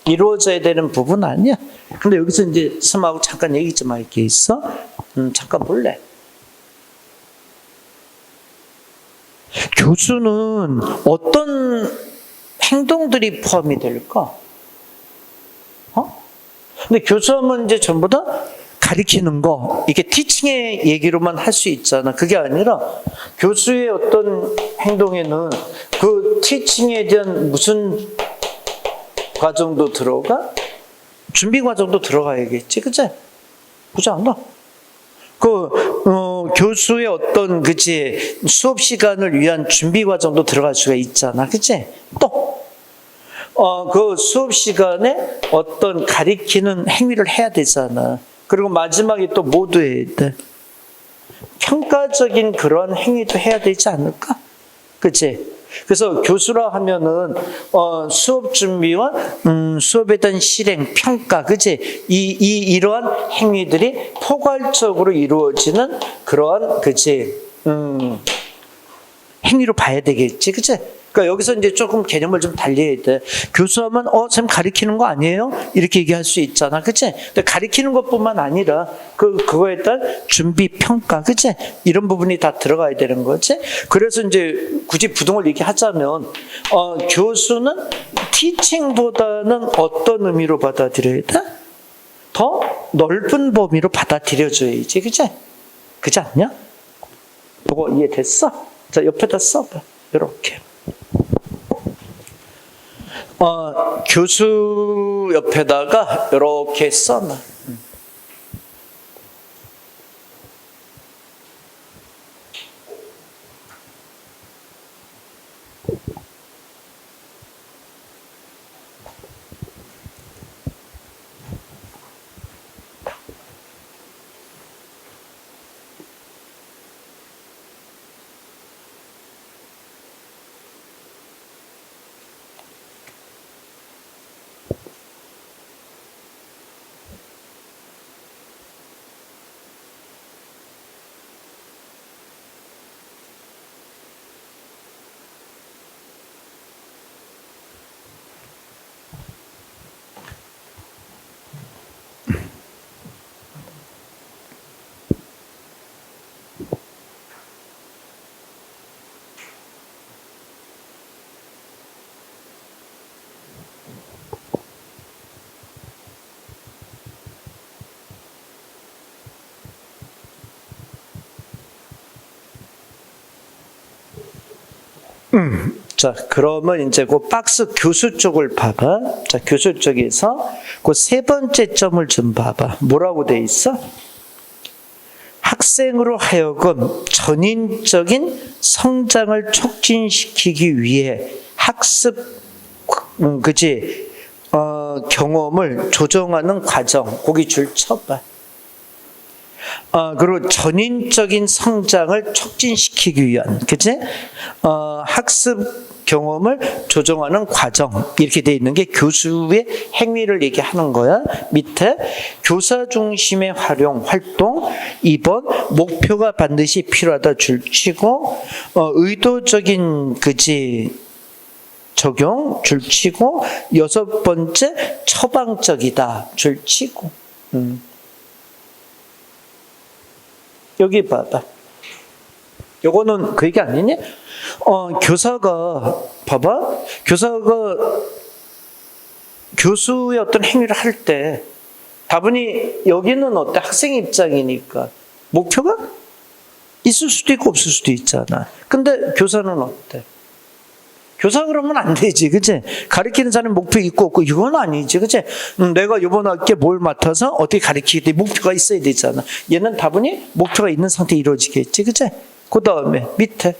이루어져야 되는 부분 아니야? 근데 여기서 이제 스마하고 잠깐 얘기 좀 할 게 있어. 잠깐 볼래? 교수는 어떤 행동들이 포함이 될까? 근데 교수하면 이제 전부 다 가르치는 거, 이게 티칭의 얘기로만 할 수 있잖아. 그게 아니라 교수의 어떤 행동에는 그 티칭에 대한 무슨 과정도 들어가? 준비 과정도 들어가야겠지, 그치? 그렇지 않나? 교수의 어떤, 그치, 수업 시간을 위한 준비 과정도 들어갈 수가 있잖아, 그치? 또, 그 수업 시간에 어떤 가리키는 행위를 해야 되잖아. 그리고 마지막에 또 뭐도 해야 돼? 평가적인 그런 행위도 해야 되지 않을까? 그치? 그래서 교수라 하면은 수업 준비와 수업에 대한 실행, 평가, 그치? 이러한 행위들이 포괄적으로 이루어지는 그러한, 그치? 행위로 봐야 되겠지, 그치? 그러니까 여기서 이제 조금 개념을 좀 달리해야 돼. 교수하면 선생님 가리키는 거 아니에요? 이렇게 얘기할 수 있잖아, 그치? 근데 가리키는 것뿐만 아니라 그거에 따른 준비, 평가, 그치? 이런 부분이 다 들어가야 되는 거지. 그래서 이제 굳이 부등을 얘기하자면 교수는 티칭보다는 어떤 의미로 받아들여야 돼? 더 넓은 범위로 받아들여줘야지, 그치? 그렇지 않냐? 이거 이해됐어? 자, 옆에다 써봐. 이렇게. 교수 옆에다가 이렇게 써놔. 자, 그러면 이제 그 박스 교수 쪽을 봐봐. 자, 교수 쪽에서 그 세 번째 점을 좀 봐봐. 뭐라고 돼 있어? 학생으로 하여금 전인적인 성장을 촉진시키기 위해 학습, 그치? 경험을 조정하는 과정. 거기 줄 쳐봐. 그리고 전인적인 성장을 촉진시키기 위한, 그치? 학습 경험을 조정하는 과정. 이렇게 돼 있는 게 교수의 행위를 얘기하는 거야. 밑에 교사 중심의 활동. 2번 목표가 반드시 필요하다 줄 치고, 의도적인, 그치? 적용 줄 치고, 6번째 처방적이다 줄 치고. 여기 봐봐. 요거는 그 얘기 아니니? 교사가, 봐봐. 교사가 교수의 어떤 행위를 할 때, 다분히 여기는 어때? 학생 입장이니까. 목표가 있을 수도 있고 없을 수도 있잖아. 근데 교사는 어때? 교사 그러면 안 되지, 그치? 가르치는 사람 목표 있고 없고, 이건 아니지, 그치? 내가 이번 학기에 뭘 맡아서 어떻게 가르치기 때 목표가 있어야 되잖아. 얘는 다분히 목표가 있는 상태에 이루어지겠지, 그치? 그 다음에, 밑에.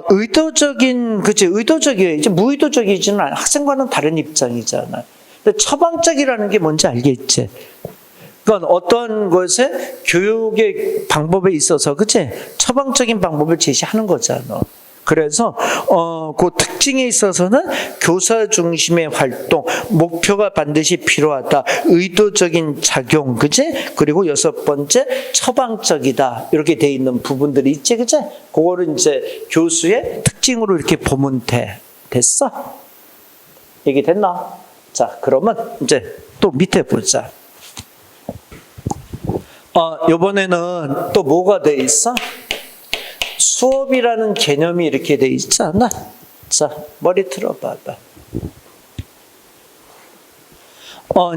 의도적인, 그치? 의도적이지, 무의도적이지는 않아. 학생과는 다른 입장이잖아. 근데 처방적이라는 게 뭔지 알겠지? 그건 어떤 것에 교육의 방법에 있어서, 그치? 처방적인 방법을 제시하는 거잖아. 그래서 그 특징에 있어서는 교사 중심의 활동, 목표가 반드시 필요하다, 의도적인 작용, 그치? 그리고 6번째 처방적이다. 이렇게 돼 있는 부분들이 있지, 그치? 그거를 이제 교수의 특징으로 이렇게 보면 돼. 됐어? 얘기 됐나? 자, 그러면 이제 또 밑에 보자. 이번에는 또 뭐가 돼 있어? 수업이라는 개념이 이렇게 돼 있잖아. 자, 머리 틀어봐봐.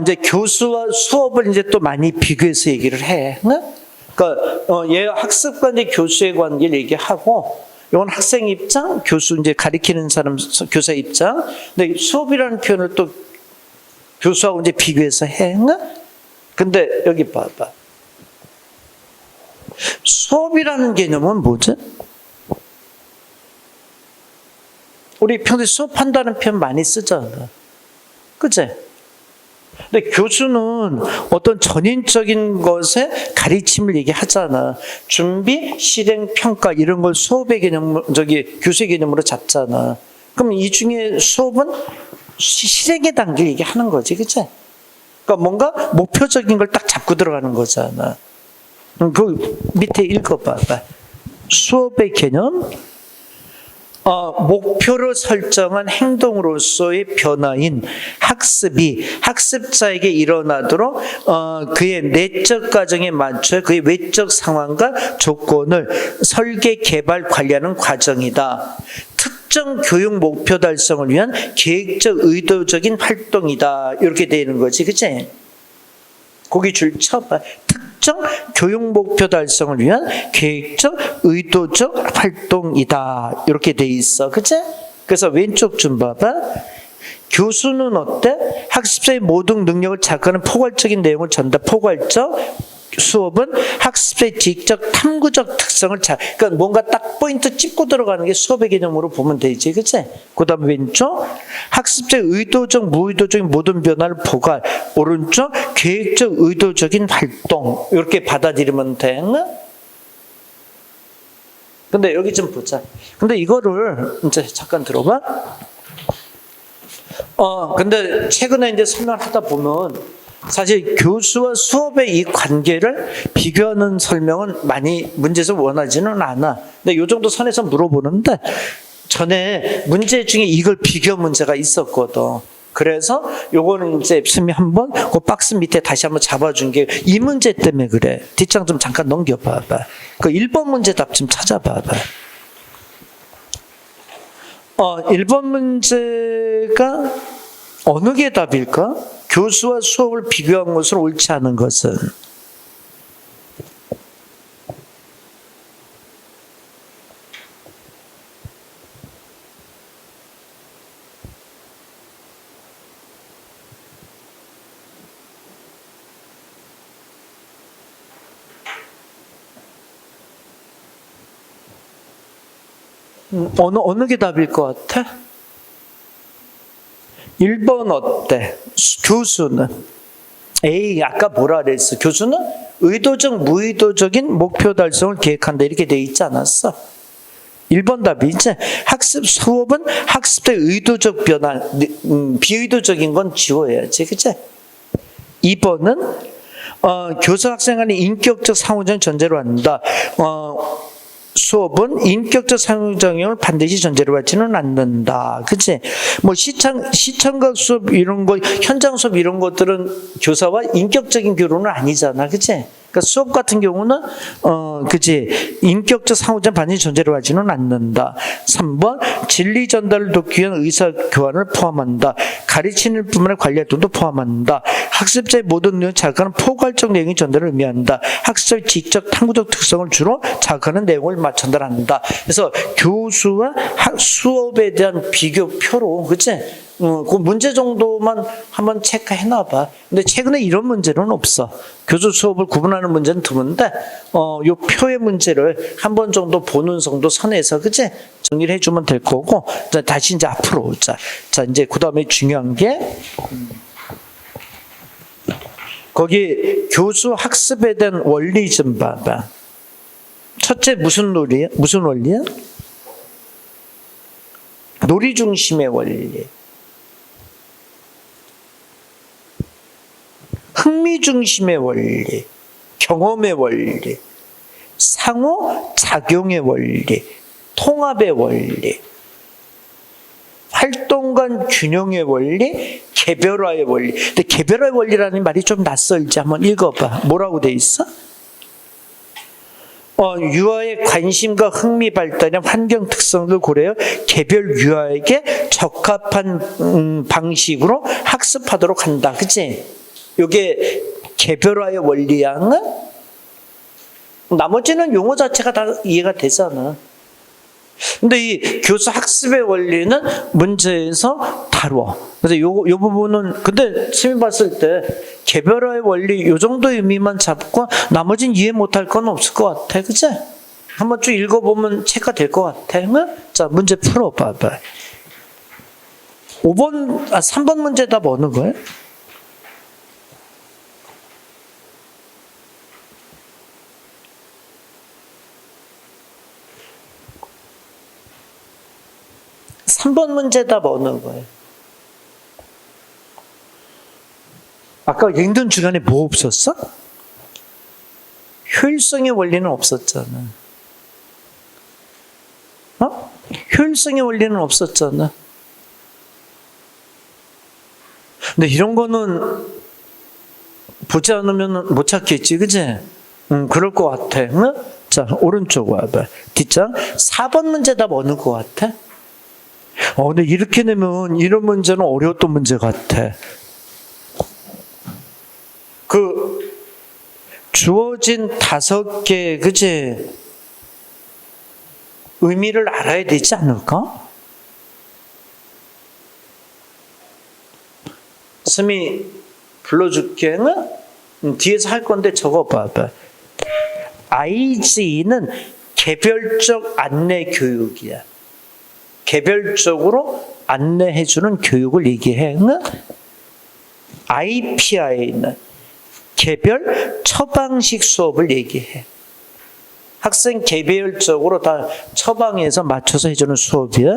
이제 교수와 수업을 이제 또 많이 비교해서 얘기를 해. 그러니까 얘 학습과 이제 교수의 관계를 얘기하고, 이건 학생 입장, 교수 이제 가리키는 사람 교사 입장. 근데 수업이라는 표현을 또 교수하고 이제 비교해서 해. 응? 근데 여기 봐봐. 수업이라는 개념은 뭐지? 우리 평소에 수업한다는 표현 많이 쓰잖아. 그치? 근데 교수는 어떤 전인적인 것에 가르침을 얘기하잖아. 준비, 실행, 평가 이런 걸 수업의 개념, 교수의 개념으로 잡잖아. 그럼 이 중에 수업은 실행의 단계를 얘기하는 거지, 그치? 그러니까 뭔가 목표적인 걸 딱 잡고 들어가는 거잖아. 그 밑에 읽어봐봐. 수업의 개념, 목표로 설정한 행동으로서의 변화인 학습이 학습자에게 일어나도록 그의 내적 과정에 맞춰 그의 외적 상황과 조건을 설계, 개발, 관리하는 과정이다. 특정 교육 목표 달성을 위한 계획적, 의도적인 활동이다. 이렇게 되는 거지, 그치? 거기 줄 쳐봐. 특정 교육 목표 달성을 위한 계획적, 의도적 활동이다. 이렇게 돼 있어. 그치? 그래서 왼쪽 좀 봐봐. 교수는 어때? 학습자의 모든 능력을 자극하는 포괄적인 내용을 전달. 포괄적. 수업은 학습자의 지적, 탐구적 특성을 그러니까 뭔가 딱 포인트 찝고 들어가는 게 수업의 개념으로 보면 되지. 그치? 그 다음 왼쪽. 학습자의 의도적, 무의도적인 모든 변화를 포괄. 오른쪽. 계획적, 의도적인 활동. 이렇게 받아들이면 돼. 근데 여기 좀 보자. 근데 이거를 이제 잠깐 들어봐. 근데 최근에 이제 설명하다 보면 사실 교수와 수업의 이 관계를 비교하는 설명은 많이 문제에서 원하지는 않아. 근데 이 정도 선에서 물어보는데 전에 문제 중에 이걸 비교 문제가 있었거든. 그래서 요거는 이제 쌤이 한번 그 박스 밑에 다시 한번 잡아준 게 이 문제 때문에 그래. 뒷장 좀 잠깐 넘겨봐봐. 그 1번 문제 답 좀 찾아봐봐. 1번 문제가 어느 게 답일까? 교수와 수업을 비교한 것은 옳지 않은 것은 어느 게 답일 것 같아? 1번 어때? 교수는 에이 아까 뭐라 그랬어? 교수는 의도적, 무의도적인 목표 달성을 계획한다 이렇게 돼 있지 않았어? 1번 답이지. 수업은 학습의 의도적 변화, 비의도적인 건 지워야지, 그치? 2번은 교사 학생 간의 인격적 상호작용 전제로 한다. 수업은 인격적 상호작용을 반드시 전제로 하지는 않는다. 그치? 뭐 시청각 수업 이런 거, 현장 수업 이런 것들은 교사와 인격적인 교류는 아니잖아. 그치? 그러니까 수업 같은 경우는, 그치? 인격적 상호작용 반드시 전제로 하지는 않는다. 3번, 진리 전달을 돕기 위한 의사 교환을 포함한다. 가르치는 뿐만 아니라 관리 활동도 포함한다. 학습자의 모든 능력을 자극하는 포괄적 내용의 전달을 의미한다. 학습자의 지적, 탐구적 특성을 주로 자극하는 내용을 전달한다. 그래서 교수와 수업에 대한 비교표로, 그치? 그 문제 정도만 한번 체크해놔봐. 근데 최근에 이런 문제는 없어. 교수 수업을 구분하는 문제는 드문데, 요 표의 문제를 한 번 정도 보는 정도 선에서, 그치? 정리를 해주면 될 거고, 다시 이제 앞으로 오자. 자, 이제 그 다음에 중요한 게, 거기 교수 학습에 대한 원리 좀 봐봐. 첫째 무슨 논리야? 무슨 원리야? 놀이 중심의 원리. 흥미 중심의 원리. 경험의 원리. 상호작용의 원리. 통합의 원리. 활동 간 균형의 원리, 개별화의 원리. 근데 개별화의 원리라는 말이 좀 낯설지. 한번 읽어봐. 뭐라고 돼 있어? 유아의 관심과 흥미 발달의 환경 특성을 고려해 개별 유아에게 적합한 방식으로 학습하도록 한다. 그치? 이게 개별화의 원리야. 나머지는 용어 자체가 다 이해가 되잖아. 근데 이 교수 학습의 원리는 문제에서 다루어. 그래서 요 부분은, 근데 스님 봤을 때 개별화의 원리 요 정도 의미만 잡고 나머지는 이해 못할 건 없을 것 같아. 그치? 한번 쭉 읽어보면 체크가 될 것 같아. 응? 자, 문제 풀어봐봐. 3번 문제 답 어느 거예요? 삼 번 문제 답 어느 거예요? 아까 읽던 주간에 뭐 없었어? 효율성의 원리는 없었잖아. 효율성의 원리는 없었잖아. 근데 이런 거는 보지 않으면 못 찾겠지, 그치? 그럴 것 같아. 응? 자, 오른쪽 와봐. 뒷장. 4번 문제 답 어느 것 같아? 근데 이렇게 내면 이런 문제는 어려웠던 문제 같아. 주어진 5개, 그치? 의미를 알아야 되지 않을까? 스미 불러줄게. 뒤에서 할 건데 적어봐봐. IG는 개별적 안내 교육이야. 개별적으로 안내해주는 교육을 얘기해. IPI는 개별 처방식 수업을 얘기해. 학생 개별적으로 다 처방해서 맞춰서 해주는 수업이야.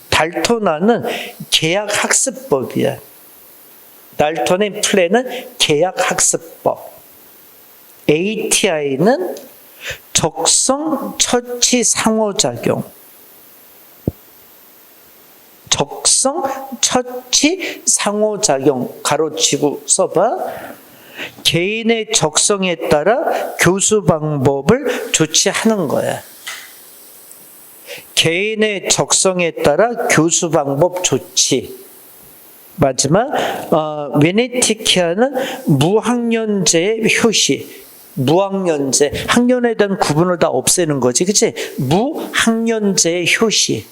달토나는 계약학습법이야. 달톤의 플랜은 계약학습법. ATI는 적성, 처치, 상호작용. 적성, 처치, 상호작용 가로치고 써봐. 개인의 적성에 따라 교수 방법을 조치하는 거야. 개인의 적성에 따라 교수 방법 조치. 마지막 베네티키아는 무학년제의 효시. 무학년제, 학년에 대한 구분을 다 없애는 거지, 그치? 무학년제의 효시.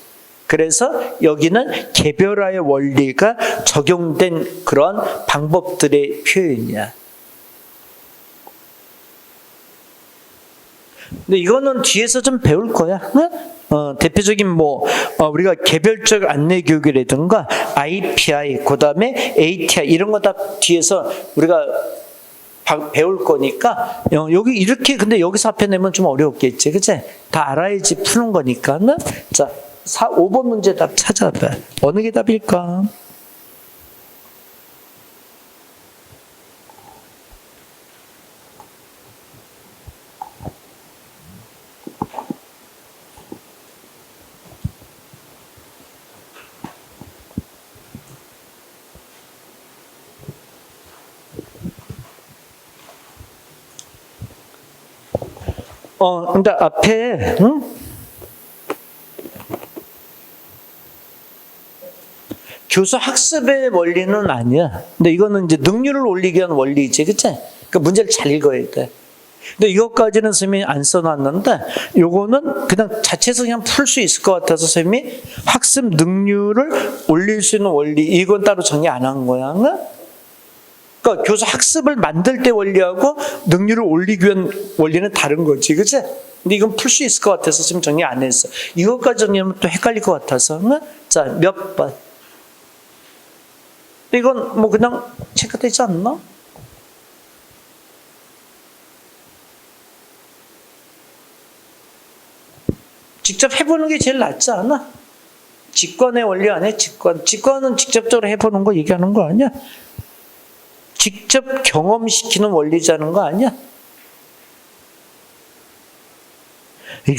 그래서 여기는 개별화의 원리가 적용된 그런 방법들의 표현이야. 근데 이거는 뒤에서 좀 배울 거야. 대표적인 우리가 개별적 안내 교육이라든가 IPI, 그 다음에 ATI 이런 거 다 뒤에서 우리가 배울 거니까 여기 이렇게 근데 여기서 앞에 내면 좀 어렵겠지, 그치? 다 알아야지 푸는 거니까. 자, 5번 문제 답 찾아봐. 어느 게 답일까? 근데 앞에, 교수 학습의 원리는 아니야. 근데 이거는 이제 능률을 올리기 위한 원리지, 그치? 그러니까 문제를 잘 읽어야 돼. 근데 이것까지는 선생님이 안 써놨는데, 요거는 그냥 자체에서 그냥 풀 수 있을 것 같아서 선생님이 학습 능률을 올릴 수 있는 원리, 이건 따로 정리 안 한 거야. 그러니까 교수 학습을 만들 때 원리하고 능률을 올리기 위한 원리는 다른 거지, 그치? 근데 이건 풀 수 있을 것 같아서 지금 정리 안 했어. 이것까지 정리하면 또 헷갈릴 것 같아서. 자, 몇 번? 이건 그냥 체크되지 않나? 직접 해보는 게 제일 낫지 않아? 직관의 원리 아니야? 직관은 직접적으로 해보는 거 얘기하는 거 아니야? 직접 경험시키는 원리자는 거 아니야?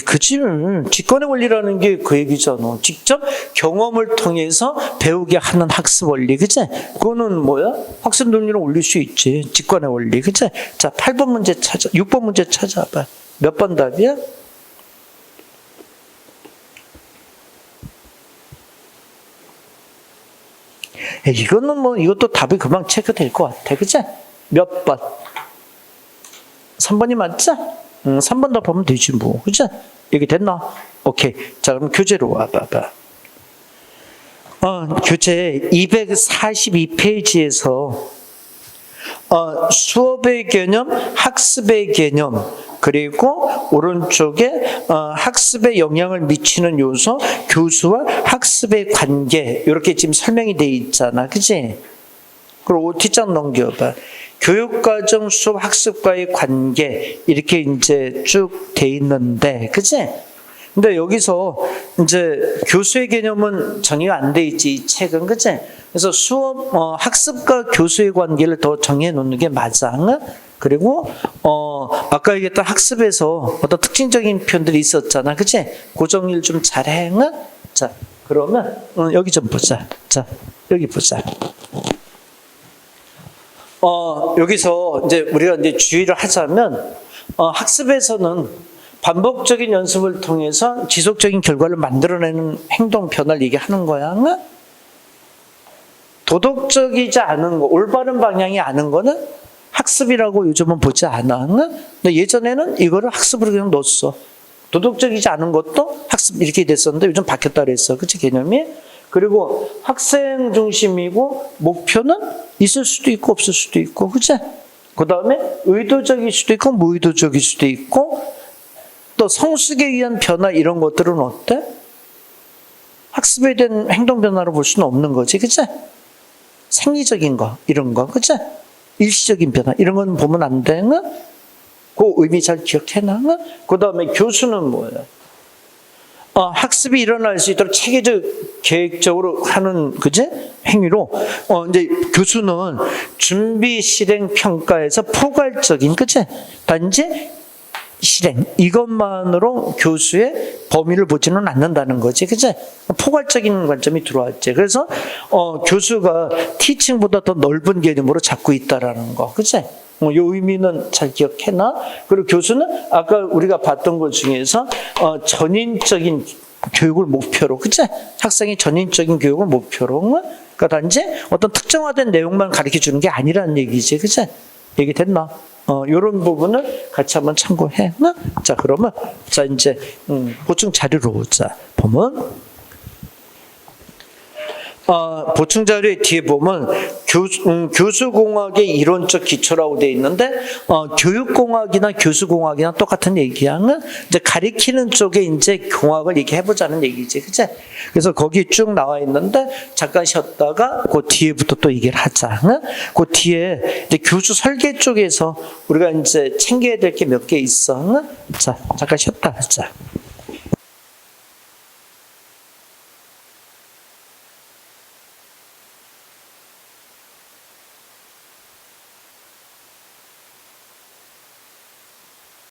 그치. 직관의 원리라는 게 그 얘기잖아. 직접 경험을 통해서 배우게 하는 학습 원리, 그치? 그거는 뭐야? 학습 능률을 올릴 수 있지. 직관의 원리, 그치? 자, 8번 문제 6번 문제 찾아봐. 몇 번 답이야? 이거는 이것도 답이 금방 체크될 것 같아. 그치? 몇 번? 3번이 맞지? 3번 답하면 되지, 그치? 얘기 됐나? 오케이. 자, 그럼 교재로 와봐봐. 교재 242페이지에서 수업의 개념, 학습의 개념, 그리고 오른쪽에 학습에 영향을 미치는 요소, 교수와 학습의 관계 이렇게 지금 설명이 돼 있잖아, 그치? 그리고 T장 넘겨봐. 교육과정 수업 학습과의 관계 이렇게 이제 쭉 돼 있는데, 그치? 근데 여기서 이제 교수의 개념은 정의가 안 돼 있지, 이 책은, 그치? 그래서 수업, 학습과 교수의 관계를 더 정해 놓는 게 맞아. 응? 그리고, 아까 얘기했던 학습에서 어떤 특징적인 표현들이 있었잖아. 그치? 그 정리를 좀 잘해. 응? 자, 그러면, 여기 좀 보자. 자, 여기 보자. 여기서 이제 우리가 이제 주의를 하자면, 학습에서는 반복적인 연습을 통해서 지속적인 결과를 만들어내는 행동 변화를 얘기하는 거야. 응? 도덕적이지 않은 거, 올바른 방향이 아닌 거는 학습이라고 요즘은 보지 않아. 응? 근데 예전에는 이거를 학습으로 그냥 넣었어. 도덕적이지 않은 것도 학습 이렇게 됐었는데 요즘 바뀌었다 그랬어. 그치, 개념이? 그리고 학생 중심이고 목표는 있을 수도 있고 없을 수도 있고, 그치? 그 다음에 의도적일 수도 있고 무의도적일 수도 있고 또 성숙에 의한 변화 이런 것들은 어때? 학습에 대한 행동 변화로 볼 수는 없는 거지, 그치? 생리적인 거, 이런 거, 그치? 일시적인 변화, 이런 건 보면 안 돼, 응? 그 의미 잘 기억해놔, 응? 그 다음에 교수는 뭐야? 학습이 일어날 수 있도록 체계적, 계획적으로 하는, 그치? 행위로, 이제 교수는 준비, 실행, 평가에서 포괄적인, 그치? 단지 실행, 이것만으로 교수의 범위를 보지는 않는다는 거지, 그치? 포괄적인 관점이 들어왔지. 그래서 교수가 티칭보다 더 넓은 개념으로 잡고 있다라는 거, 그치? 이 의미는 잘 기억해놔. 그리고 교수는 아까 우리가 봤던 것 중에서 전인적인 교육을 목표로, 그치? 학생의 전인적인 교육을 목표로, 그러니까 단지 어떤 특정화된 내용만 가르쳐 주는 게 아니라는 얘기지, 그치? 얘기됐나? 요런 부분을 같이 한번 참고해. 자, 그러면, 자, 이제, 보충 자료로 오자. 보면, 보충 자료에 뒤에 보면 교수공학의 이론적 기초라고 되어 있는데 교육공학이나 교수공학이나 똑같은 얘기야. 이제 가리키는 쪽에 이제 공학을 얘기해 보자는 얘기지, 그치? 그래서 거기 쭉 나와 있는데 잠깐 쉬었다가 그 뒤에부터 또 얘기를 하자. 그 뒤에 이제 교수 설계 쪽에서 우리가 이제 챙겨야 될 게 몇 개 있어. 자, 잠깐 쉬었다 하자.